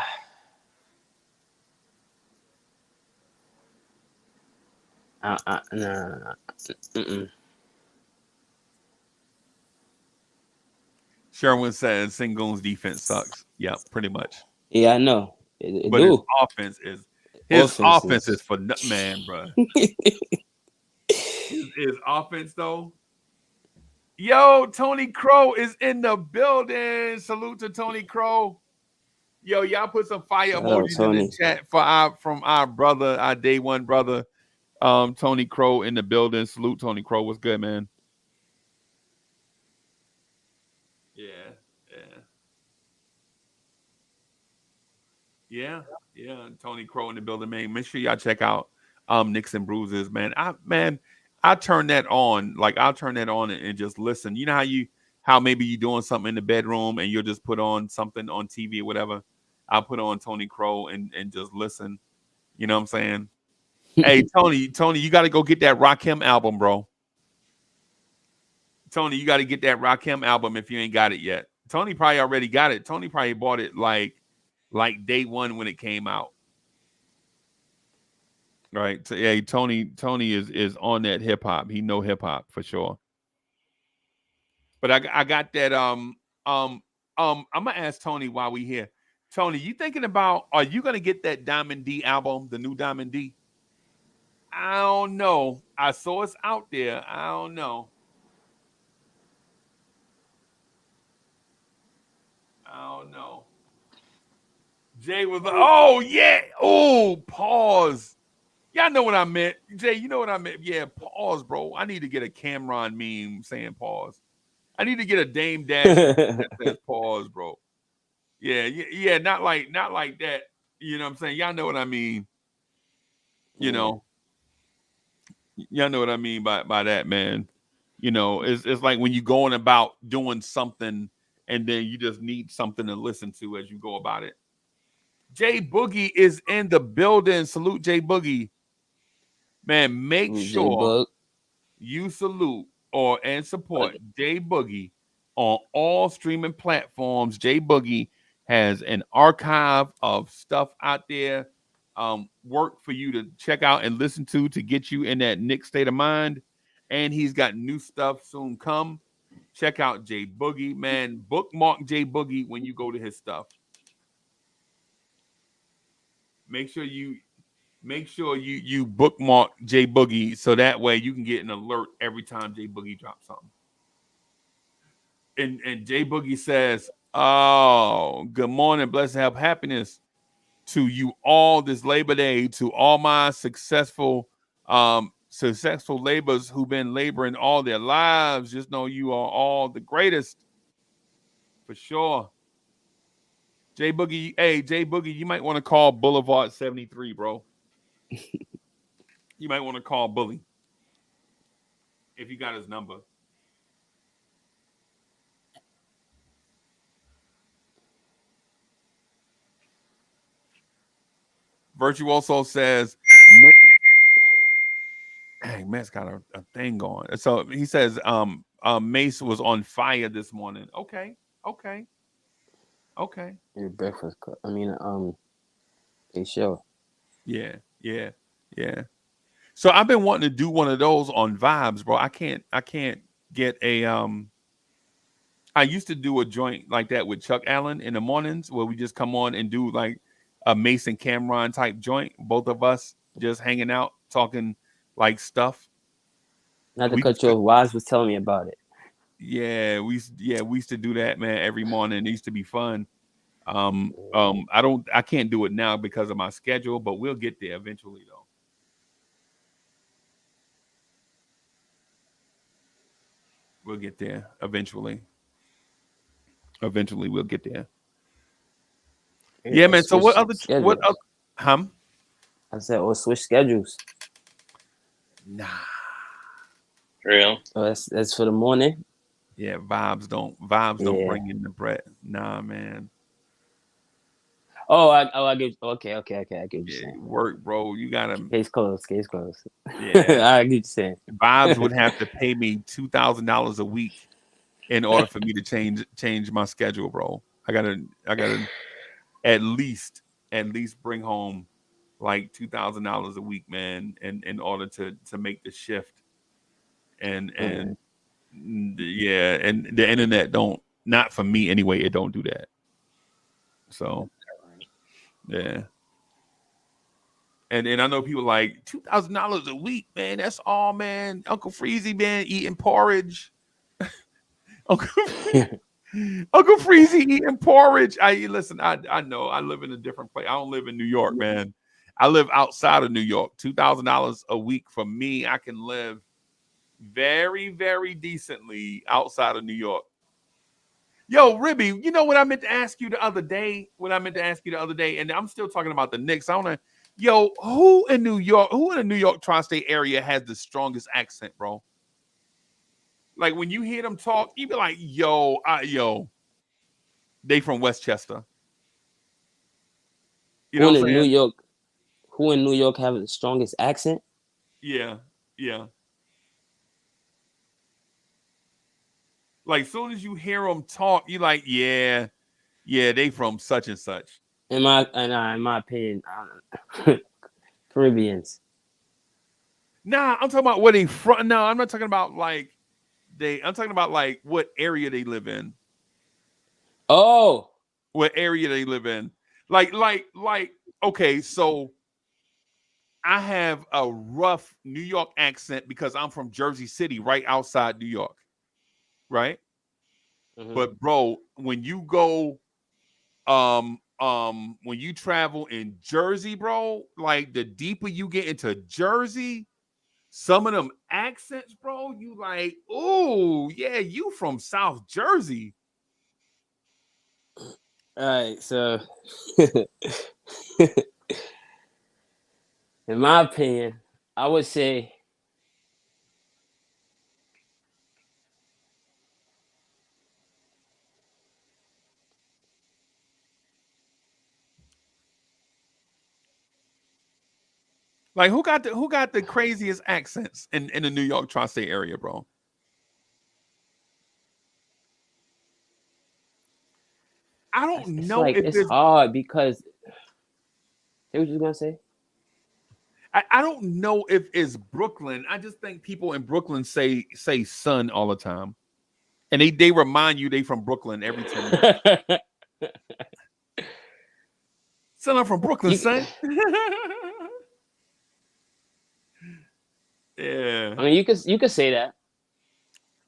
Mm-mm. Sherwin says Sengun's defense sucks. Yeah, pretty much. Yeah, I know. It But his do. offense is Offenses. for man, bro. His offense though. Yo, Tony Crow is in the building. Salute to Tony Crow. Yo, y'all put some fire Shout out, emojis in the Tony. chat from our brother, our day one brother, Tony Crow in the building. Salute Tony Crow. What's good, man? Yeah, yeah. Tony Crow in the building, man. Make sure y'all check out Knicks and Bruises, man. I turn that on, like I'll turn that on and just listen. You know how maybe you're doing something in the bedroom and you'll just put on something on TV or whatever. I'll put on Tony Crow and just listen. You know what I'm saying? Hey, Tony, you got to go get that Rakim album, bro. Tony, you got to get that Rakim album if you ain't got it yet. Tony probably already got it. Tony probably bought it like day one when it came out. Right. So, yeah, Tony is on that hip hop. He know hip hop for sure. But I got that I'm gonna ask Tony while we here. Tony, you thinking about, are you gonna get that Diamond D album, the new Diamond D? I don't know. I saw it's out there. I don't know. Jay was like, oh yeah. Oh, pause. Y'all know what I meant. Jay, you know what I meant. Yeah, pause, bro. I need to get a Cameron meme saying pause. I need to get a Dame Dash that says pause, bro. Yeah, not like that. You know what I'm saying? Y'all know what I mean. You know. Y'all know what I mean by that, man. You know, it's like when you're going about doing something and then you just need something to listen to as you go about it. Jay Boogie is in the building. Salute Jay Boogie. Man, make sure J-Bug. you salute and support Jay Boogie on all streaming platforms. Jay Boogie has an archive of stuff out there, work for you to check out and listen to get you in that Knicks state of mind. And he's got new stuff soon come. Check out Jay Boogie, man. Bookmark Jay Boogie when you go to his stuff. Make sure you bookmark Jay Boogie so that way you can get an alert every time Jay Boogie drops something. And Jay Boogie says, "Oh, good morning, blessed have happiness to you all this Labor Day, to all my successful laborers who've been laboring all their lives. Just know you are all the greatest for sure." Jay Boogie, you might want to call Boulevard 73, bro. You might want to call Bully if you got his number. Virtuoso says, Hey, Matt's got a thing going. So he says, Mace was on fire this morning. Okay, okay, okay. Your breakfast club. I mean, a show. Yeah, yeah, yeah. So I've been wanting to do one of those on Vibes, bro. I can't get a I used to do a joint like that with Chuck Allen in the mornings where we just come on and do like a Mason Cameron type joint, both of us just hanging out, talking like stuff. Not to We cut just you off, Wise was telling me about it. we used to do that, man, every morning. It used to be fun. I can't do it now because of my schedule, but we'll get there eventually though. We'll get there eventually. Eventually we'll get there. Yeah, Or man. So switch what schedules. other I said, or switch schedules. Nah. Real. Oh, that's for the morning. Yeah, vibes don't Yeah. bring in the bread. Nah, man. Oh, I get. Okay. I get what you're Yeah, saying. work, bro. You gotta. Case closed. Case closed. Yeah, I get what you're saying. vibes would have to pay me $2,000 a week in order for me to change my schedule, bro. I gotta at least bring home like $2,000 a week, man, in order to make the shift. And yeah, and the internet don't, not for me anyway. It don't do that. So yeah. And I know people like $2,000 a week, man. That's all, man. Uncle Freezy, man, eating porridge. Uncle Uncle Freezy eating porridge. Listen. I know I live in a different place. I don't live in New York, man. I live outside of New York. $2,000 a week for me, I can live very, very decently outside of New York. Yo, Ribby, you know what I meant to ask you the other day? And I'm still talking about the Knicks. I want to, yo, who in the New York tri-state area has the strongest accent, bro? Like when you hear them talk, you be like, yo, they from Westchester. You know Who what I'm in New saying? York? Who in New York have the strongest accent? Yeah, yeah. Like as soon as you hear them talk, you like, yeah, they from such and such. In my opinion, Caribbeans. Nah, I'm talking about where they from. No, I'm not talking about like I'm talking about like what area they live in. Oh, What area they live in. Like, okay, so I have a rough New York accent because I'm from Jersey City, right outside New York. Right? But bro, when you go when you travel in Jersey, bro, like the deeper you get into Jersey, some of them accents, bro, you like, oh yeah, you from South Jersey. all right. So, in my opinion, I would say Like who got the craziest accents in the New York tri-state area, bro? I don't it's know like if it's there's hard because. Say what you gonna say? I don't know if it's Brooklyn. I just think people in Brooklyn say son all the time. And they remind you they from Brooklyn every 10 minutes. Son, I'm from Brooklyn, You, son. I Yeah. mean, you could say that.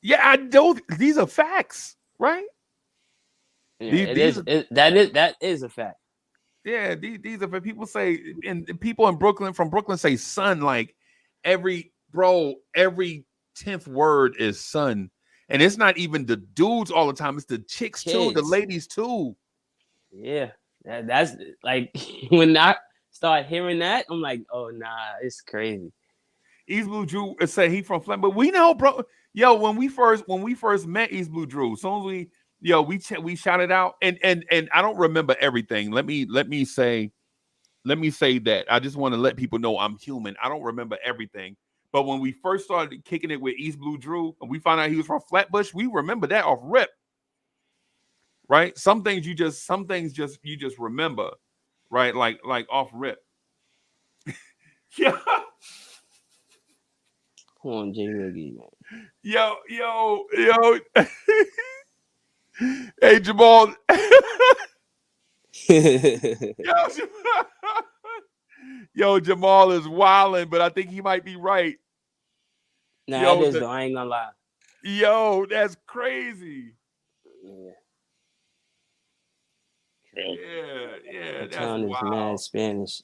Yeah, I know these are facts, right? Yeah, These are that is a fact. yeah, these are for people say, and people in Brooklyn from Brooklyn say son like every 10th word is son. And it's not even the dudes all the time, it's the chicks too, the Kids. ladies too. Yeah, that's like when I start hearing that, I'm like, oh nah, it's crazy. East Blue Drew say he from Flint, but we know, bro. Yo, when we first met East Blue Drew, as soon as we shouted out, and I don't remember everything. Let me say let me say that. I just want to let people know I'm human. I don't remember everything. But when we first started kicking it with East Blue Drew and we found out he was from Flatbush, we remember that off rip. Right? Some things you just remember, right? Like off rip. Yeah. Come on, J Boogie, man. Yo. Hey, Jamal. Yo, Jamal is wilding, but I think he might be right. Nah, it is though. I ain't gonna lie. Yo, that's crazy. Yeah. The town is mad Spanish.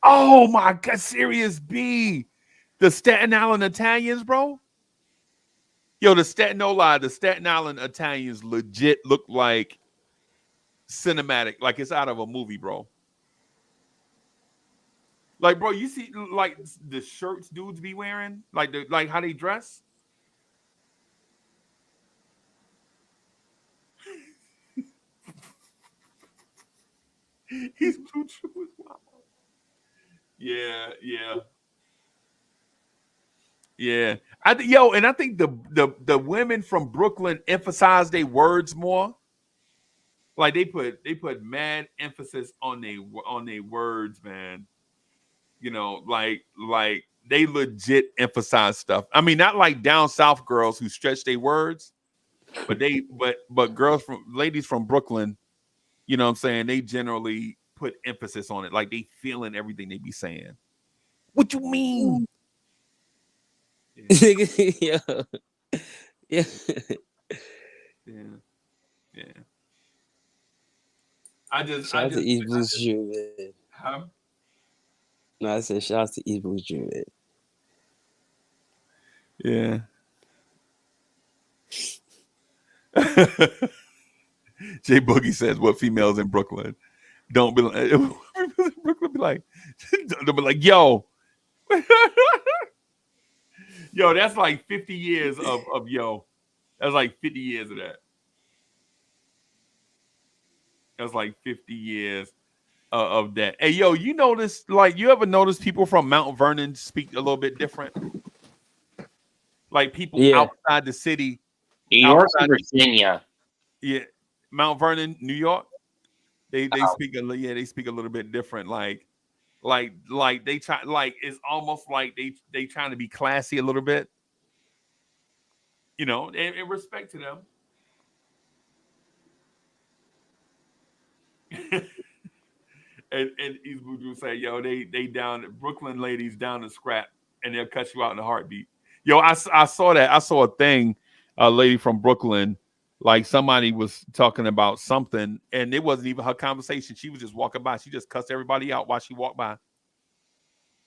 Oh my God, serious B. The Staten Island Italians, bro. Yo, the Staten Island Italians legit look like cinematic, like it's out of a movie, bro. Like, bro, you see like the shirts dudes be wearing, like how they dress. He's Blue True as well. Yeah. I think the women from Brooklyn emphasize their words more. Like they put mad emphasis on their words, man. You know, like they legit emphasize stuff. I mean, not like down south girls who stretch their words, but ladies from Brooklyn, you know what I'm saying, they generally put emphasis on it. Like they feeling everything they be saying. What you mean? Yeah. Yeah. Shout out to East Blue Drew, man. Huh? No, I said shout out to East Blue Drew, man. Yeah. Jay Boogie says, "What females in Brooklyn don't be like?" Brooklyn be like, they'll be like, "Yo, yo, that's like 50 years of yo. That's like 50 years of that. That's like 50 years of that. Hey, yo, you notice, like, you ever notice people from Mount Vernon speak a little bit different? Like people outside the city. New York and Virginia. Yeah. Mount Vernon, New York. They speak a little bit different. Like they try, like it's almost like they trying to be classy a little bit. You know, in respect to them. and East Blue say, yo, they down, Brooklyn ladies down to scrap, and they'll cut you out in a heartbeat. Yo, I saw that. I saw a thing, a lady from Brooklyn, like somebody was talking about something, and it wasn't even her conversation. She was just walking by. She just cussed everybody out while she walked by.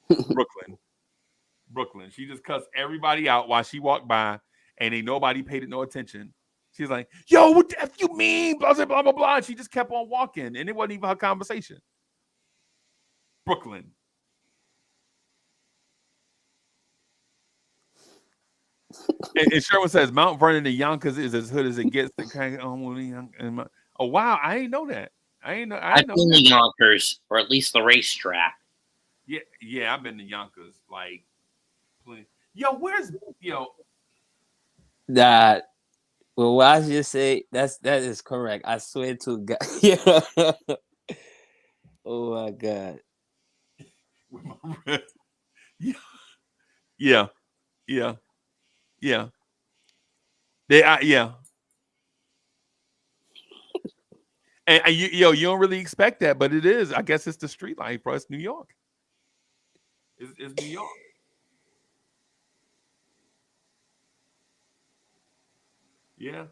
Brooklyn. She just cussed everybody out while she walked by, and ain't nobody paid it no attention. She's like, yo, what the F you mean? Blah, blah, blah, blah, blah. And she just kept on walking, and it wasn't even her conversation. Brooklyn. And Sherwin says, Mount Vernon and Yonkers is as hood as it gets. Oh, wow. I didn't know that. I didn't know I've been to Yonkers, or at least the racetrack. Yeah, I've been to Yonkers. Like, yo, where's, yo? That. Well, what I just say, that is correct. I swear to God. Yeah. Oh my God. Yeah. And you don't really expect that, but it is. I guess it's the street life, bro. It's New York. It's New York. Yeah.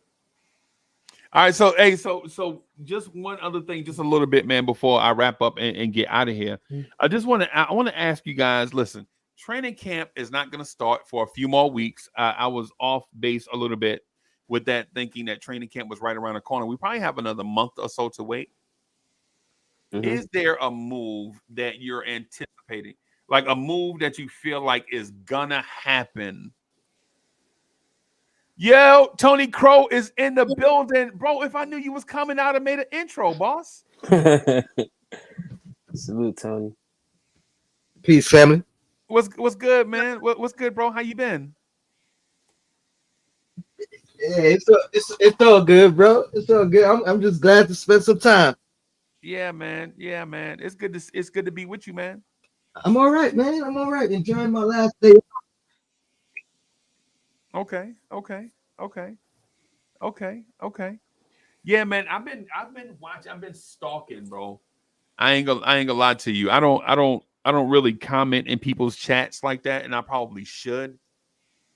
All right. So, hey, so just one other thing, just a little bit, man, before I wrap up and get out of here. I want to ask you guys, listen, training camp is not going to start for a few more weeks. I was off base a little bit with that, thinking that training camp was right around the corner. We probably have another month or so to wait. Mm-hmm. Is there a move that you're anticipating? Like a move that you feel like is gonna happen? Yo, Tony Crow is in the building. Bro, if I knew you was coming, I'd have made an intro, boss. Salute, Tony. Peace, family. What's good, man? What's good, bro? How you been? Yeah, it's all good, bro. It's all good. I'm just glad to spend some time. Yeah, man. Yeah, man. It's good to be with you, man. I'm all right, man. I'm all right. Enjoying my last day. Okay. Yeah, man. I've been watching. I've been stalking, bro. I ain't gonna lie to you. I don't really comment in people's chats like that, and I probably should.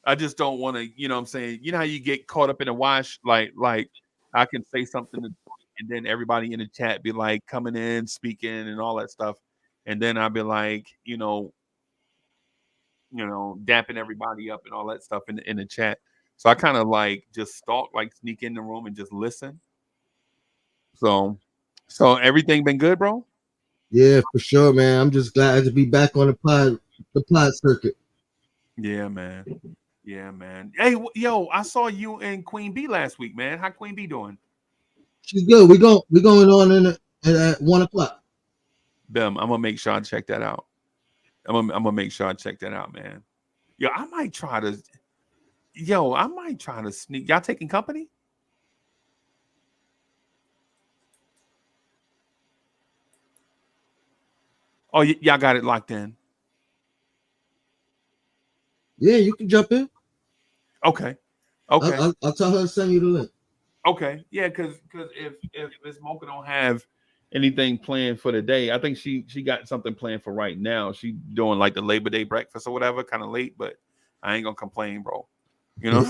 I just don't want to, you know what I'm saying? You know how you get caught up in a wash? Like I can say something and then everybody in the chat be like coming in, speaking and all that stuff. And then I'll be like, dapping everybody up and all that stuff in the chat. So I kind of like just stalk, like sneak in the room and just listen. So everything been good, bro? Yeah, for sure, man. I'm just glad to be back on the pod circuit. Yeah, man. Yeah, man. Hey, yo, I saw you and Queen B last week, man. How Queen B doing? She's good. We're going on at 1:00. Bim, I'm gonna make sure I check that out. I'm gonna make sure I check that out, man. I might try to sneak. Y'all taking company? Oh, y'all got it locked in. Yeah, you can jump in. Okay. I'll tell her to send you the link. Okay. Yeah, because if Miss Mocha don't have anything planned for the day, I think she got something planned for right now. She doing like the Labor Day breakfast or whatever, kind of late, but I ain't gonna complain, bro. You know,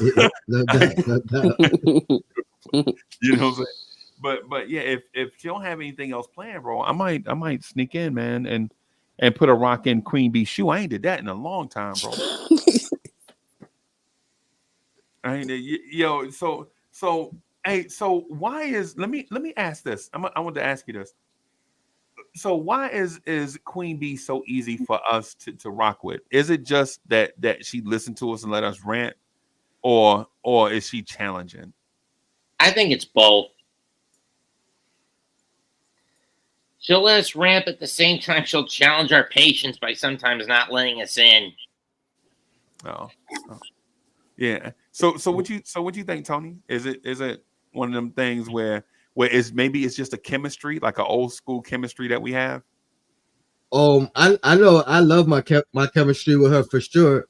No doubt, no doubt. you know what I'm saying? But yeah, if she don't have anything else planned, bro, I might sneak in, man, and put a rock in Queen Bee shoe. I ain't did that in a long time, bro. I ain't yo. So hey, so why is let me ask this. I want to ask you this. So why is Queen Bee so easy for us to rock with? Is it just that she listened to us and let us rant, or is she challenging? I think it's both. She'll let us ramp at the same time she'll challenge our patience by sometimes not letting us in. Oh. Yeah. So what you think, Tony? Is it one of them things where maybe it's just a chemistry, like an old school chemistry that we have? I know I love my chemistry with her for sure.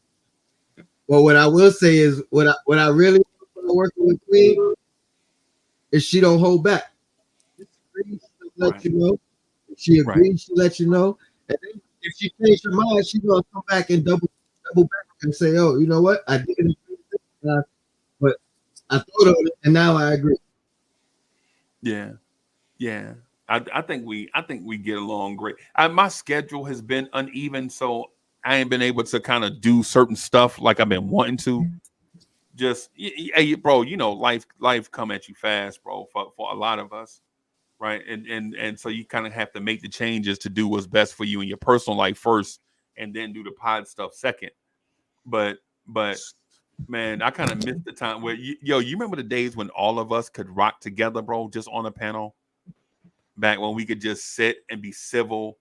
But what I will say is what I really working with Queen is she don't hold back. She'll let you know. If she agrees, she'll let you know. And then if she changes her mind, she's gonna come back and double back and say, "Oh, you know what? I didn't agree with this, but I thought of it, and now I agree." Yeah. I think we get along great. My schedule has been uneven, so I ain't been able to kind of do certain stuff like I've been wanting to. Just hey, bro, life come at you fast, bro, for a lot of us. Right. And so you kind of have to make the changes to do what's best for you in your personal life first and then do the pod stuff second. But man, I kind of missed the time where you remember the days when all of us could rock together, bro, just on a panel back when we could just sit and be civil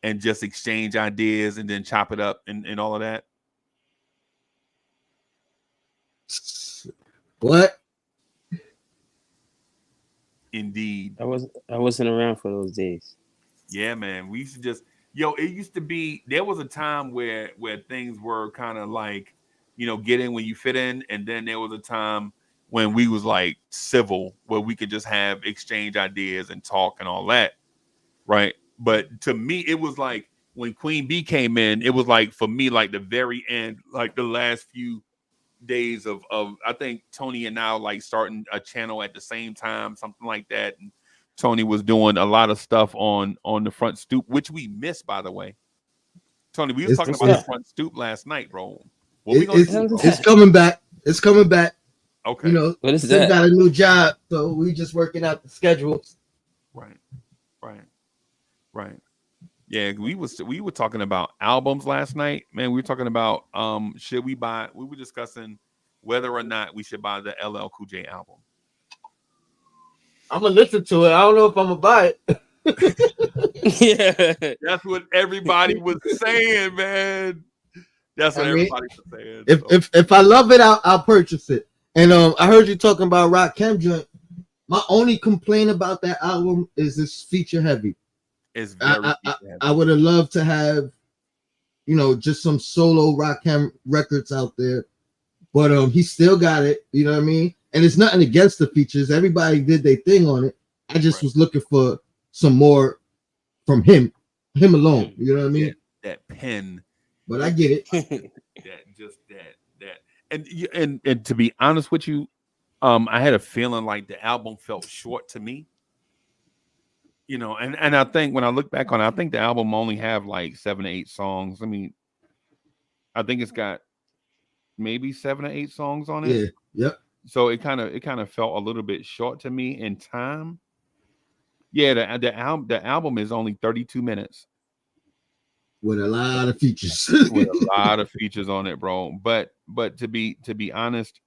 and just exchange ideas and then chop it up and all of that. What? Indeed. I wasn't around for those days. Yeah, man. We used to just it used to be there was a time where things were kind of like, get in when you fit in, and then there was a time when we was like civil where we could just have exchange ideas and talk and all that. Right. But to me, it was like when Queen Bee came in, it was like for me, like the very end, like the last few days of I think Tony and now like starting a channel at the same time, something like that. And Tony was doing a lot of stuff on the front stoop, which we missed, by the way. Tony, we was talking about the front stoop last night, bro. What we gonna do, bro? It's coming back. It's coming back. Okay. What is Sim that? got a new job, so we just working out the schedules. Right. Yeah, we were talking about albums last night. Man, we were talking about should we buy? We were discussing whether or not we should buy the LL Cool J album. I'm gonna listen to it. I don't know if I'm gonna buy it. Yeah. That's what everybody was saying, man. That's what I mean, everybody was saying. if so. if I love it, I'll purchase it. And I heard you talking about Rock Chem joint. My only complaint about that album is it's feature heavy. It's very I would have loved to have, just some solo Rock Chem records out there. But he still got it, you know what I mean? And it's nothing against the features. Everybody did their thing on it. I just was looking for some more from him alone. You know what I mean? That pen. But I get it. And to be honest with you, I had a feeling like the album felt short to me. And I think when I look back on it, I think the album only have like 7 to 8 songs. I mean, I think it's got maybe 7 or 8 songs on it. Yeah. Yep. So it kind of felt a little bit short to me in time. Yeah, the album is only 32 minutes with a lot of features. With a lot of features on it, bro. But to be honest,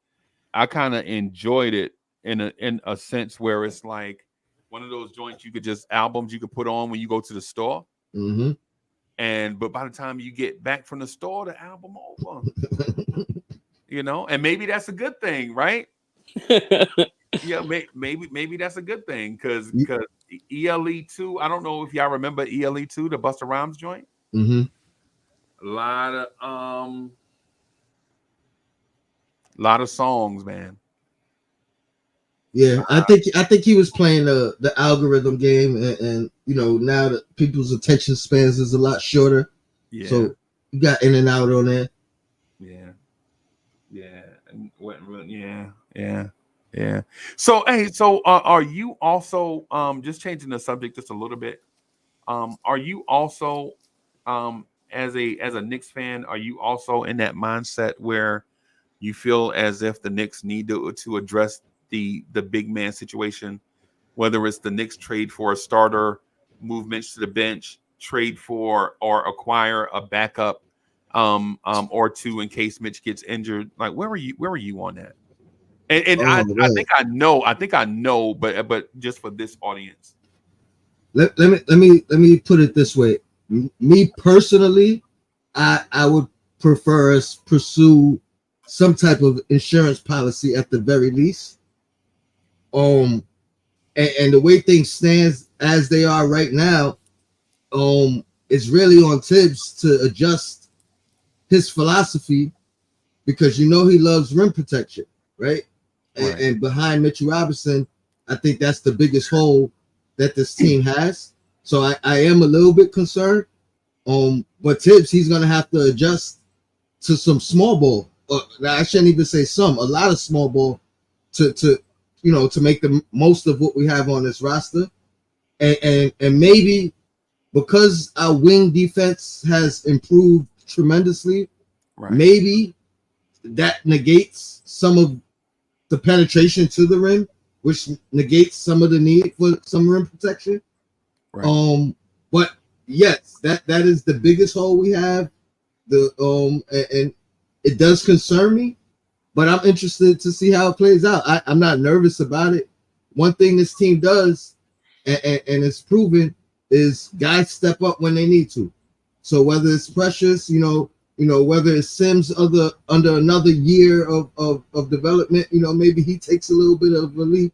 I kind of enjoyed it in a sense where it's like one of those joints albums you could put on when you go to the store. Mm-hmm. But by the time you get back from the store, the album over. And maybe that's a good thing, right? Yeah, maybe that's a good thing because ELE2. I don't know if y'all remember ELE2, the Busta Rhymes joint. Mm-hmm. A lot of songs, man. Yeah, I think he was playing the algorithm game, and now that people's attention spans is a lot shorter. Yeah. So you got in and out on that. Yeah. So are you also just changing the subject just a little bit? Are you also as a Knicks fan, are you also in that mindset where you feel as if the Knicks need to address the big man situation, whether it's the Knicks trade for a starter, move Mitch to the bench, trade for or acquire a backup or two in case Mitch gets injured? Like where were you on that? And I think I know, but just for this audience. Let me put it this way. Me personally, I would prefer us pursue some type of insurance policy at the very least. And the way things stands as they are right now, it's really on Tibbs to adjust his philosophy because he loves rim protection, right? And behind Mitchell Robinson, I think that's the biggest hole that this team has. So I am a little bit concerned. But Tibbs, he's gonna have to adjust to some small ball. I shouldn't even say a lot of small ball to make the most of what we have on this roster. And maybe because our wing defense has improved tremendously, maybe that negates some of the penetration to the rim, which negates some of the need for some rim protection. But yes, that is the biggest hole we have. And it does concern me, but I'm interested to see how it plays out. I'm not nervous about it. One thing this team does, and it's proven, is guys step up when they need to. So whether it's Precious, whether it's Sims under another year of development, maybe he takes a little bit of a leap.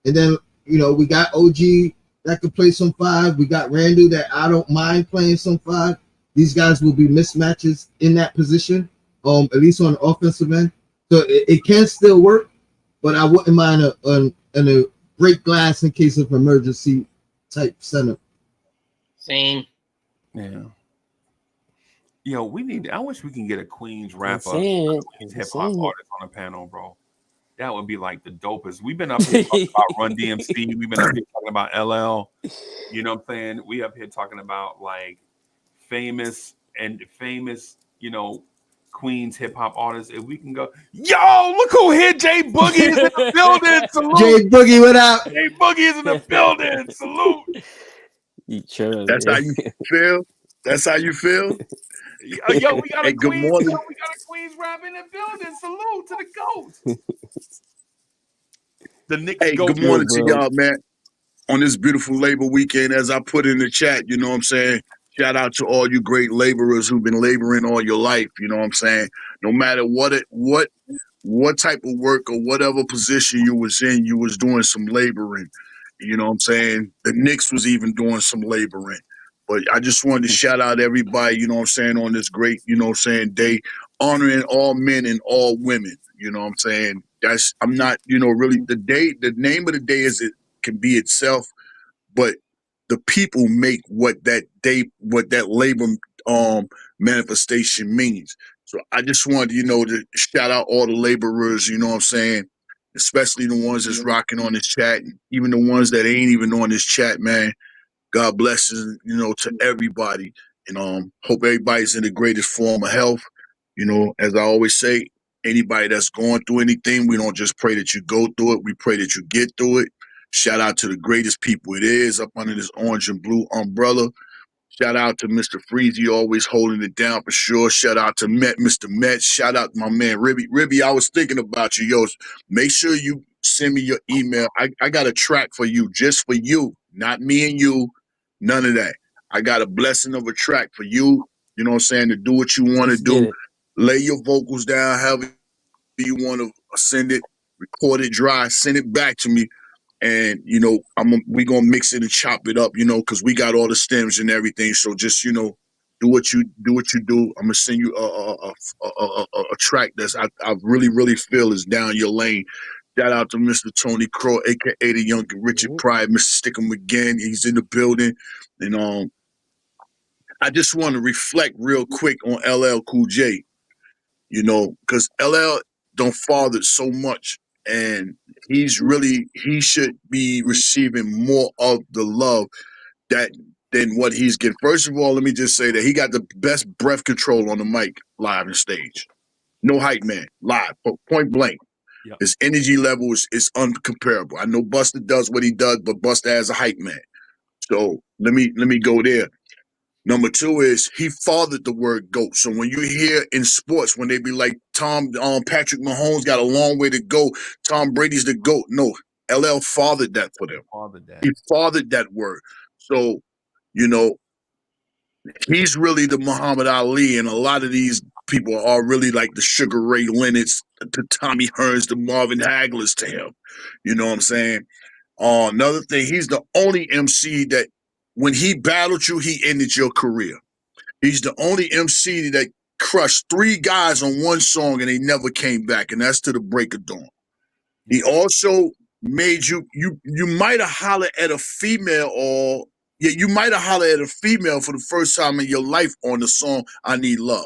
And then, we got OG that could play some 5. We got Randall that I don't mind playing some 5. These guys will be mismatches in that position, at least on the offensive end. So it can still work, but I wouldn't mind a break glass in case of emergency type center. Same. Yeah. I wish we can get a Queens rapper, hip hop artist on the panel, bro. That would be like the dopest. We've been up here talking about Run DMC. We've been up here talking about LL. You know what I'm saying? We up here talking about like famous, Queens hip hop artists. If we can go, yo, look who here! Jay Boogie is in the building. Salute. Jay Boogie, what up? Jay Boogie is in the building. Salute. That's how you feel. That's how you feel. Yo, we got a good Queens. morning. We got a Queens rap in the building. Salute to the GOAT. The Knicks. Hey, good morning to y'all, man. on this beautiful labor weekend, as I put in the chat, you know what I'm saying? Shout out to all you great laborers who've been laboring all your life, you know what I'm saying? No matter what type of work or whatever position you was in, you was doing some laboring. You know what I'm saying? The Knicks was even doing some laboring. But I just wanted to shout out everybody, you know what I'm saying, on this great, you know what I'm saying, day, honoring all men and all women. You know what I'm saying? I'm not, really the name of the day is it can be itself, but the people make what that labor manifestation means. So I just wanted, to shout out all the laborers, you know what I'm saying? Especially the ones that's rocking on this chat, even the ones that ain't even on this chat, man. God blesses, to everybody. And hope everybody's in the greatest form of health. As I always say, anybody that's going through anything, we don't just pray that you go through it, we pray that you get through it. Shout out to the greatest people it is up under this orange and blue umbrella. Shout out to Mr. Freezy, always holding it down for sure. Shout out to Mr. Met. Shout out to my man Ribby. Ribby, I was thinking about you. Yo, make sure you send me your email. I got a track for you, just for you, not me and you, none of that. I got a blessing of a track for you, you know what I'm saying, to do what you want to do. Lay your vocals down, however you want to send it, record it dry, send it back to me. And we gonna mix it and chop it up, because we got all the stems and everything. So just do what you do. I'm gonna send you a track that's I really really feel is down your lane. Shout out to Mr. Tony Crow, aka the Young Richard Pride, Mr. Stickum again. He's in the building, and I just want to reflect real quick on LL Cool J, because LL don't father so much. And he should be receiving more of the love than what he's getting. First of all, let me just say that he got the best breath control on the mic live on stage. No hype man, live, point blank. Yep. His energy level is uncomparable. I know Busta does what he does, but Busta has a hype man. So let me go there. Number two is he fathered the word GOAT. So when you hear in sports, when they be like, Patrick Mahomes got a long way to go, Tom Brady's the GOAT. No, LL fathered that for them. He fathered that word. So, he's really the Muhammad Ali, and a lot of these people are really like the Sugar Ray Leonards, the Tommy Hearns, the Marvin Haglers to him. You know what I'm saying? Another thing, he's the only MC that when he battled you, he ended your career. He's the only MC that crushed 3 guys on one song and they never came back, and that's To the Break of Dawn. He also made you might have hollered at a female you might have hollered at a female for the first time in your life on the song I Need Love.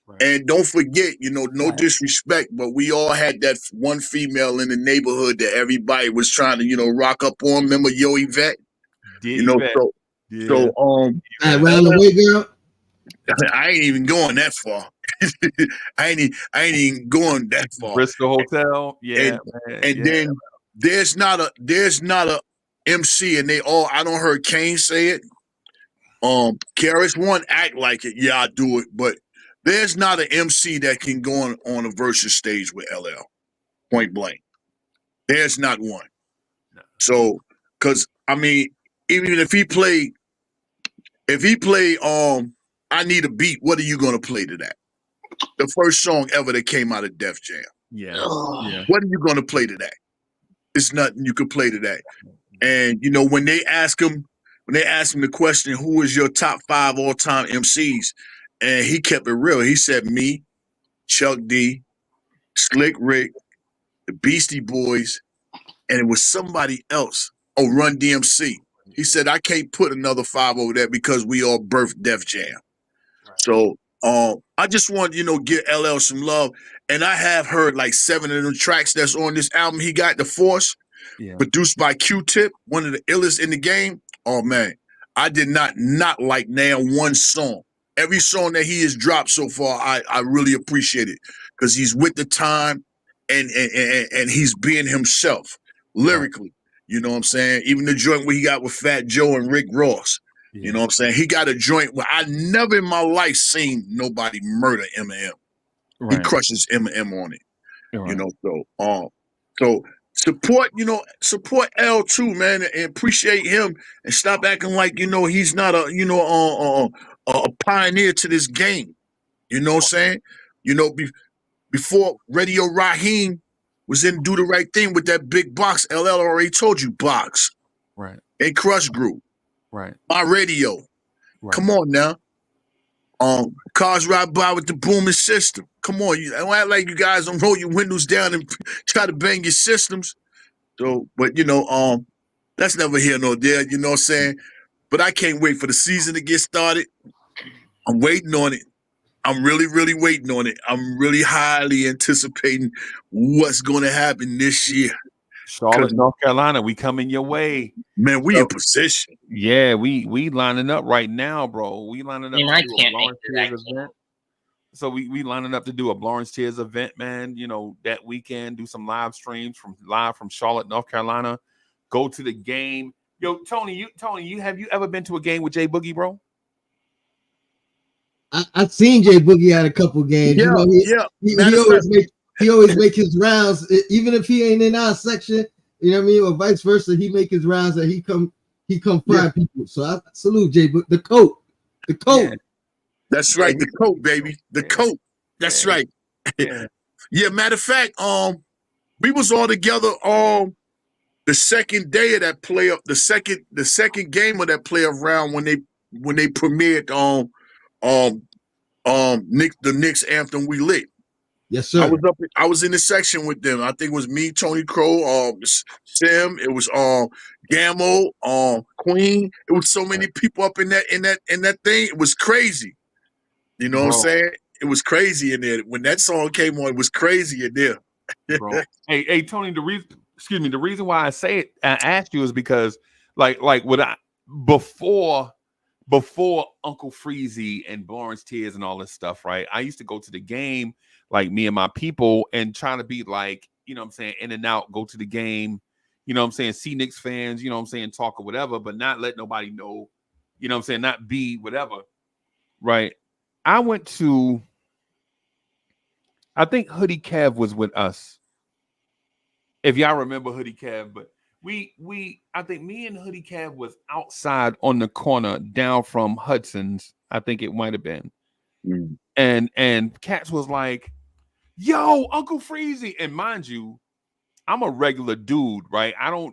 Right. And don't forget, no disrespect, but we all had that one female in the neighborhood that everybody was trying to, rock up on. Remember Yo Yvette? Yvette. So round the way, girl. I ain't even going that far. I ain't even going that far. Bristol Hotel, yeah. And then there's not a MC, and I don't heard Kane say it. KRS One act like it, yeah, I do it, but there's not an MC that can go on a versus stage with LL. Point blank. There's not one. No. So, because I mean, even if he play I Need a Beat, what are you gonna play to that? The first song ever that came out of Def Jam. Yeah. What are you gonna play to that? It's nothing you could play to that. And when they ask him the question, who is your top 5 all-time MCs? And he kept it real. He said me, Chuck D, Slick Rick, the Beastie Boys, and it was somebody else. Oh, Run DMC. He said, I can't put another 5 over there because we all birthed Def Jam. Right. So I just want, give LL some love. And I have heard like 7 of the tracks that's on this album he got, The Force, produced by Q-Tip, one of the illest in the game. Oh, man, I did not like now one song. Every song that he has dropped so far, I really appreciate it because he's with the time and he's being himself lyrically. Right. You know what I'm saying? Even the joint where he got with Fat Joe and Rick Ross. Yeah. You know what I'm saying? He got a joint where I never in my life seen nobody murder Eminem. Right. He crushes Eminem on it. Right. So support, support L too, man, and appreciate him and stop acting like, he's not a pioneer to this game. You know what I'm saying? Before Radio Raheem was in Do the Right Thing with that big box, LL already told you box. Right. And Crush Group. Right. My radio. Right. Come on now. Cars ride by with the booming system. Come on, you don't act like you guys don't roll your windows down and try to bang your systems. So, but that's never here nor there. You know what I'm saying? But I can't wait for the season to get started. I'm waiting on it. I'm really, really waiting on it. I'm really highly anticipating what's going to happen this year. Charlotte, North Carolina, we coming your way. Man, we in position. Yeah, we lining up right now, bro. We lining up to do a Lawrence Tears event. So we lining up to do a Lawrence Tears event, man. That weekend, do some live streams from Charlotte, North Carolina. Go to the game. Yo, Tony, have you ever been to a game with Jay Boogie, bro? I've seen Jay Boogie at a couple games. Yeah, he always make his rounds, even if he ain't in our section. You know what I mean, or vice versa. He make his rounds and he come find people. So I salute Jay Boogie. The coat. Yeah. That's right, the coat, baby. The coat. That's right. Yeah. Matter of fact, we was all together the second day of that playoff, the second game of that playoff round when they premiered the Knicks anthem We Lit. Yes, sir. I was in the section with them. I think it was me, Tony Crow, Sim, it was Gammo, Queen. It was so many people up in that thing. It was crazy. You know what I'm saying? It was crazy in there. When that song came on, it was crazy in there. Bro. Hey, Tony, the reason why I say it, I asked you is because before Uncle Freezy and Lawrence Tears and all this stuff, right? I used to go to the game, like me and my people, and trying to be like, you know what I'm saying, in and out, go to the game, you know what I'm saying, see Knicks fans, you know what I'm saying, talk or whatever, but not let nobody know, you know what I'm saying, not be whatever, right? I went to, I think Hoodie Kev was with us. If y'all remember Hoodie Kev, but I think me and Hoodie Kev was outside on the corner down from Hudson's. I think it might have been. Mm. And Cats was like, yo, Uncle Freezy. And mind you, I'm a regular dude, right? I'm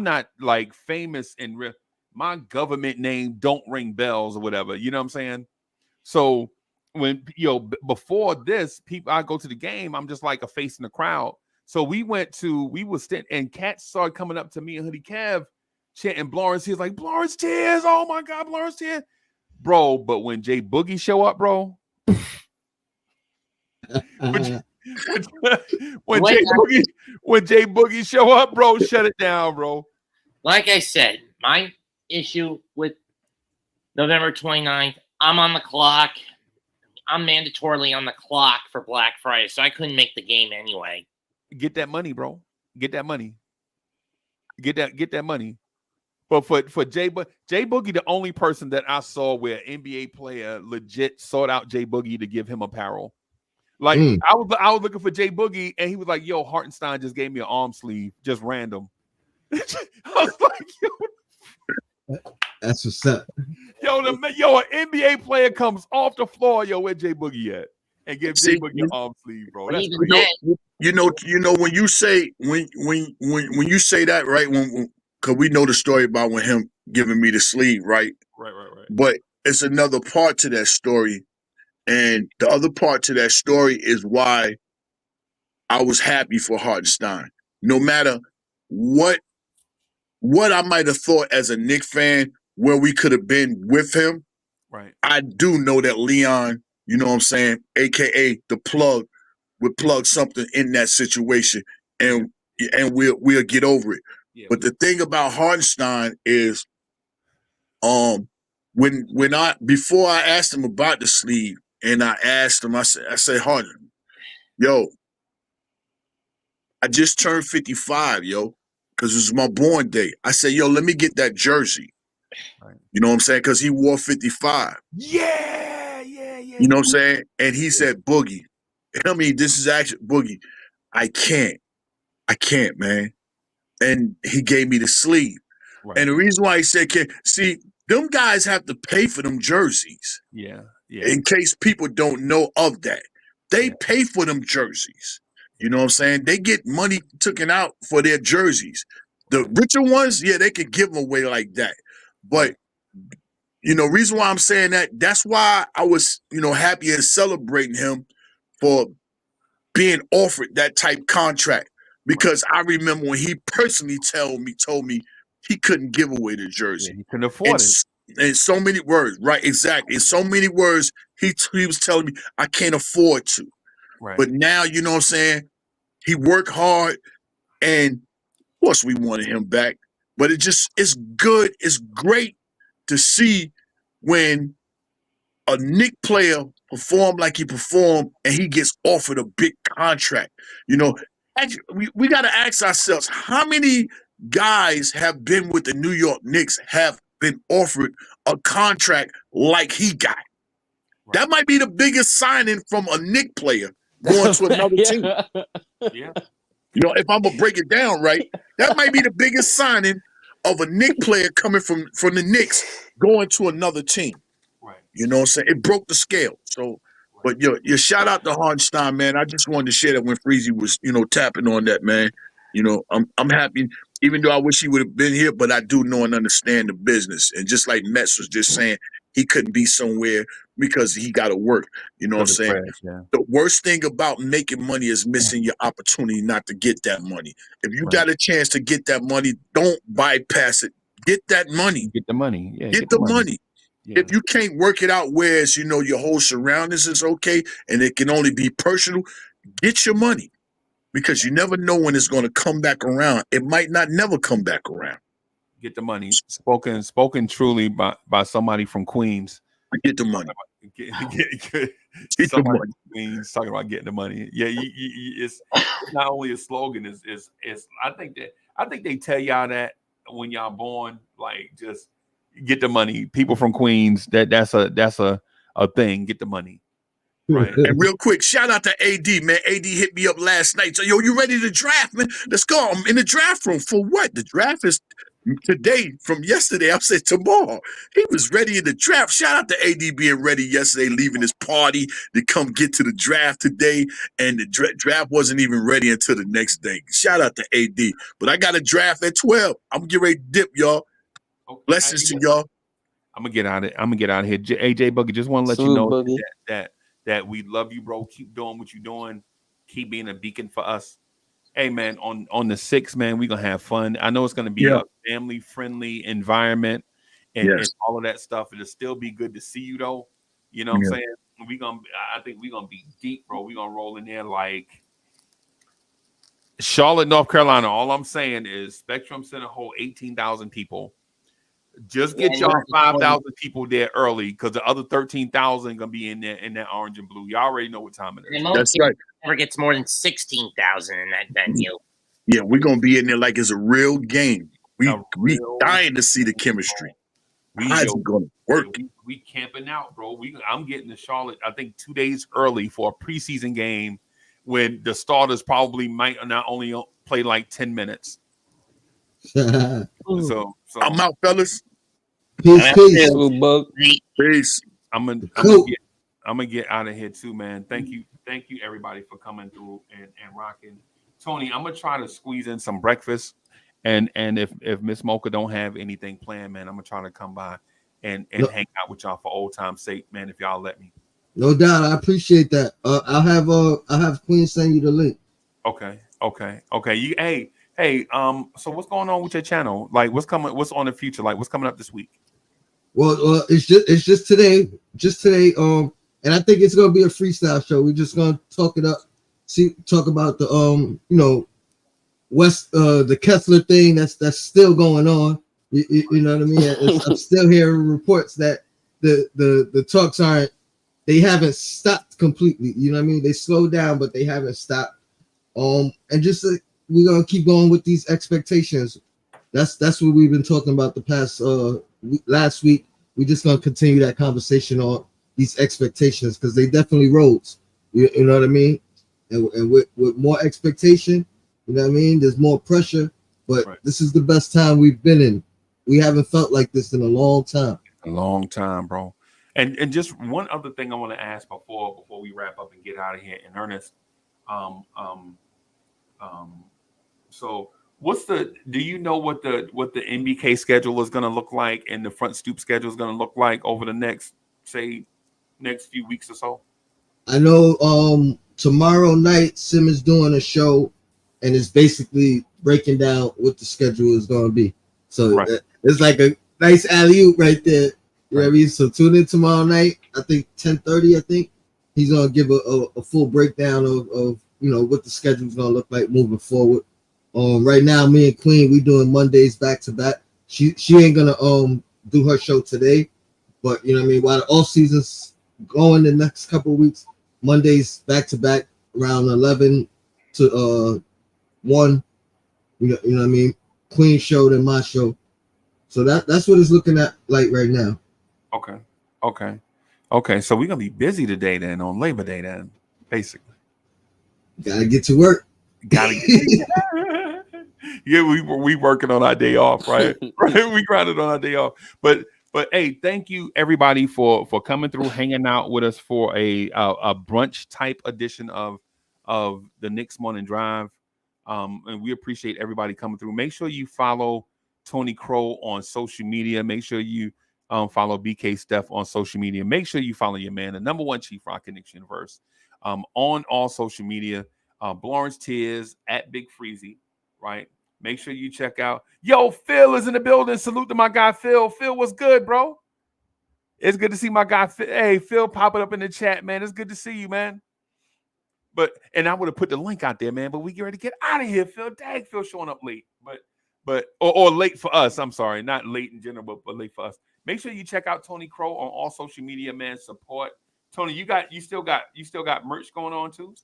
not like famous in my government name don't ring bells or whatever. You know what I'm saying? So when, before this, I go to the game, I'm just like a face in the crowd. So we was standing, and Cats started coming up to me and Hoodie Kev chanting Lawrence Tears, like, Lawrence Tears, oh my God, Lawrence Tears. Bro, but when Jay Boogie show up, bro, when Jay Boogie show up, bro, shut it down, bro. Like I said, my issue with November 29th, I'm on the clock. I'm mandatorily on the clock for Black Friday, so I couldn't make the game anyway. Get that money, bro. Get that money. Get that money. But for Jay Boogie, the only person that I saw where an NBA player legit sought out Jay Boogie to give him apparel. Like I was looking for Jay Boogie, and he was like, "Yo, Hartenstein just gave me an arm sleeve, just random." I was like, "Yo, that's what's up." Yo, an NBA player comes off the floor, where Jay Boogie at, and give Jay Boogie an arm sleeve, bro. That's when you say when you say that, right? Because we know the story about when him giving me the sleeve, right? Right. But it's another part to that story, and the other part to that story is why I was happy for Hartenstein. No matter what I might have thought as a Knicks fan, where we could have been with him, right? I do know that Leon, you know what I'm saying, aka the plug, would plug something in that situation, and we'll get over it. Yeah, but the thing about Hartenstein is, before I asked him about the sleeve, and I asked him, I said, Harden, yo, I just turned 55, yo, because it was my born day. I said, yo, let me get that jersey. Right. You know what I'm saying? Because he wore 55. Yeah. You know what I'm saying? And he said, Boogie. I mean, this is actually Boogie. I can't. I can't, man. And he gave me the sleeve. Right. And the reason why he said, see, them guys have to pay for them jerseys. Yeah. Yeah. In case people don't know of that. They Yeah. pay for them jerseys. You know what I'm saying? They get money taken out for their jerseys. The richer ones, yeah, they could give them away like that. But, you know, reason why I'm saying that, that's why I was, you know, happy and celebrating him for being offered that type contract. Because I remember when he personally told me he couldn't give away the jersey. Yeah, he couldn't afford it. In so many words, right? Exactly. In so many words, he was telling me I can't afford to. Right. But now, you know what I'm saying? He worked hard, and of course we wanted him back. But it's good. It's great to see when a Knicks player perform like he performed and he gets offered a big contract. You know, we got to ask ourselves, how many guys have been with the New York Knicks have been offered a contract like he got? Right. That might be the biggest signing from a Knicks player going to another team. Yeah. You know, if I'm going to break it down right, that might be the biggest signing of a Knicks player coming from the Knicks going to another team. Right. You know what I'm saying? It broke the scale. So, but your shout out to Harnstein, man. I just wanted to share that when Freezy was, you know, tapping on that, man. You know, I'm happy, even though I wish he would have been here, but I do know and understand the business. And just like Metz was just saying, he couldn't be somewhere because he got to work. You know what I'm saying? Yeah. The worst thing about making money is missing your opportunity not to get that money. If you got a chance to get that money, don't bypass it. Get that money. Get the money. Yeah. Get the money. Yeah. If you can't work it out, whereas you know your whole surroundings is okay, and it can only be personal, get your money, because you never know when it's going to come back around. It might not never come back around. Get the money. Spoken truly by somebody from Queens. Get the money. Get the money. From Queens talking about getting the money. Yeah, it's not only a slogan. It's I think they tell y'all that when y'all born, like just. Get the money. People from Queens, that's a thing. Get the money. Right. And real quick, shout out to AD, man. AD hit me up last night. So, yo, you ready to draft, man? Let's go. I'm in the draft room. For what? The draft is today from yesterday. I said tomorrow. He was ready in the draft. Shout out to AD being ready yesterday, leaving his party to come get to the draft today. And the draft wasn't even ready until the next day. Shout out to AD. But I got a draft at 12. I'm getting ready to dip, y'all. Okay. Blessings to y'all. I'm gonna get out of here. AJ Buggy, just want to let you know that we love you, bro. Keep doing what you're doing. Keep being a beacon for us. Hey, man, on the 6th, man, we're gonna have fun. I know it's gonna be a family friendly environment and all of that stuff. It'll still be good to see you though. You know what I'm saying? I think we're gonna be deep, bro. We're gonna roll in there like Charlotte, North Carolina. All I'm saying is Spectrum Center hold 18,000 people. Just get y'all 5,000 people there early, because the other 13,000 gonna be in there in that orange and blue. Y'all already know what time it is. That's right. Never gets more than 16,000 in that venue. Yeah, we're gonna be in there like it's a real game. We dying to see the chemistry. How's it gonna work? We camping out, bro. I'm getting to Charlotte, I think 2 days early for a preseason game when the starters probably might not only play like 10 minutes. So I'm out, fellas. Peace. Peace. I'm gonna get out of here too, man. Thank you everybody for coming through and rocking. Tony, I'm gonna try to squeeze in some breakfast, and if Miss Mocha don't have anything planned, man, I'm gonna try to come by and hang out with y'all for old time's sake, man. If y'all let me. No doubt, I appreciate that. I'll have Queen send you the link. Okay. Hey, so what's going on with your channel? Like, what's on the future? Like, what's coming up this week? Well, it's just today. And I think it's gonna be a freestyle show. We're just gonna talk it up, talk about the the Kessler thing that's still going on. You know what I mean? I'm still hearing reports that the talks they haven't stopped completely. You know what I mean? They slowed down, but they haven't stopped. And just we're gonna keep going with these expectations. That's what we've been talking about the past last week. We're just gonna continue that conversation on these expectations, because they definitely rose. You know what I mean? And with more expectation, You know what I mean? There's more pressure, but Right. this is the best time we've been in. We haven't felt like this in a long time. A long time, bro. And just one other thing I want to ask before we wrap up and get out of here in earnest. Um, um, um, so what's the do you know what the NBK schedule is gonna look like and the front stoop schedule is gonna look like over the next, say, next few weeks or so? I know tomorrow night Sim is doing a show and it's basically breaking down what the schedule is going to be. So Right. it's like a nice alley oop right there. You know what I Right. mean? So tune in tomorrow night. I think 10:30. I think he's gonna give a full breakdown of what the schedule is gonna look like moving forward. Right now, me and Queen we doing Mondays back to back. She ain't gonna do her show today, but you know what I mean. While the off season's going, the next couple of weeks, Mondays back to back around 11 to 1. You know what I mean. Queen show then my show. So that's what it's looking at like right now. Okay. Okay. Okay. So we're gonna be busy today then on Labor Day then, basically. Gotta get to work. Gotta yeah, we working on our day off, right? Right. We grinded on our day off. But hey, thank you everybody for coming through, hanging out with us for a brunch type edition of the Knicks Morning Drive. And we appreciate everybody coming through. Make sure you follow Tony Crow on social media. Make sure you follow BK Steph on social media. Make sure you follow your man, the number one Chief Rock Knicks Universe, on all social media. Lawrence Tears at Big Freezy, right? Make sure you check out. Yo, Phil is in the building. Salute to my guy Phil. Phil, what's good, bro? It's good to see my guy. Hey, Phil, popping up in the chat, man. It's good to see you, man. And I would have put the link out there, man. But we get ready to get out of here, Phil. Dang, Phil showing up late, or late for us. I'm sorry, not late in general, but late for us. Make sure you check out Tony Crow on all social media, man. Support Tony. You still got merch going on too.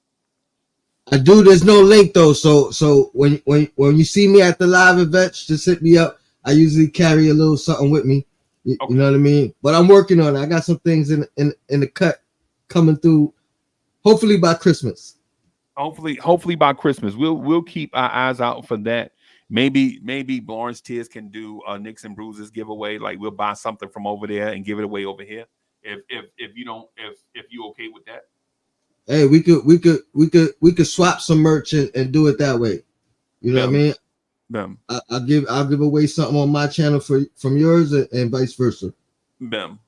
I do. There's no link though. So when you see me at the live events, just hit me up. I usually carry a little something with me. You know what I mean? But I'm working on it. I got some things in the cut coming through. Hopefully by Christmas. Hopefully by Christmas. We'll keep our eyes out for that. Maybe Lawrence Tears can do a Knicks and Bruises giveaway. Like we'll buy something from over there and give it away over here. If you okay with that. Hey, we could swap some merch and do it that way. You know what I mean? I'll give away something on my channel from yours and vice versa. Bim.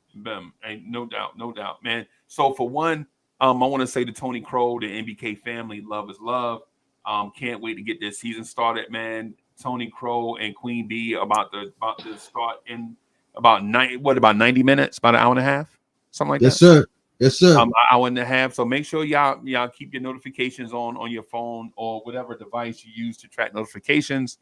Ain't no doubt, man. So for one, I want to say to Tony Crow, the NBK family, love is love. Can't wait to get this season started, man. Tony Crow and Queen B about to start in about 90 minutes, about an hour and a half, something like that. Yes, sir. An hour and a half. So make sure y'all keep your notifications on your phone or whatever device you use to track notifications.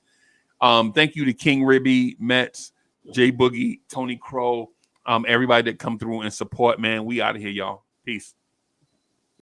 Thank you to King Ribby, Mets, Jay Boogie, Tony Crow, everybody that come through and support, man. We out of here, y'all. Peace.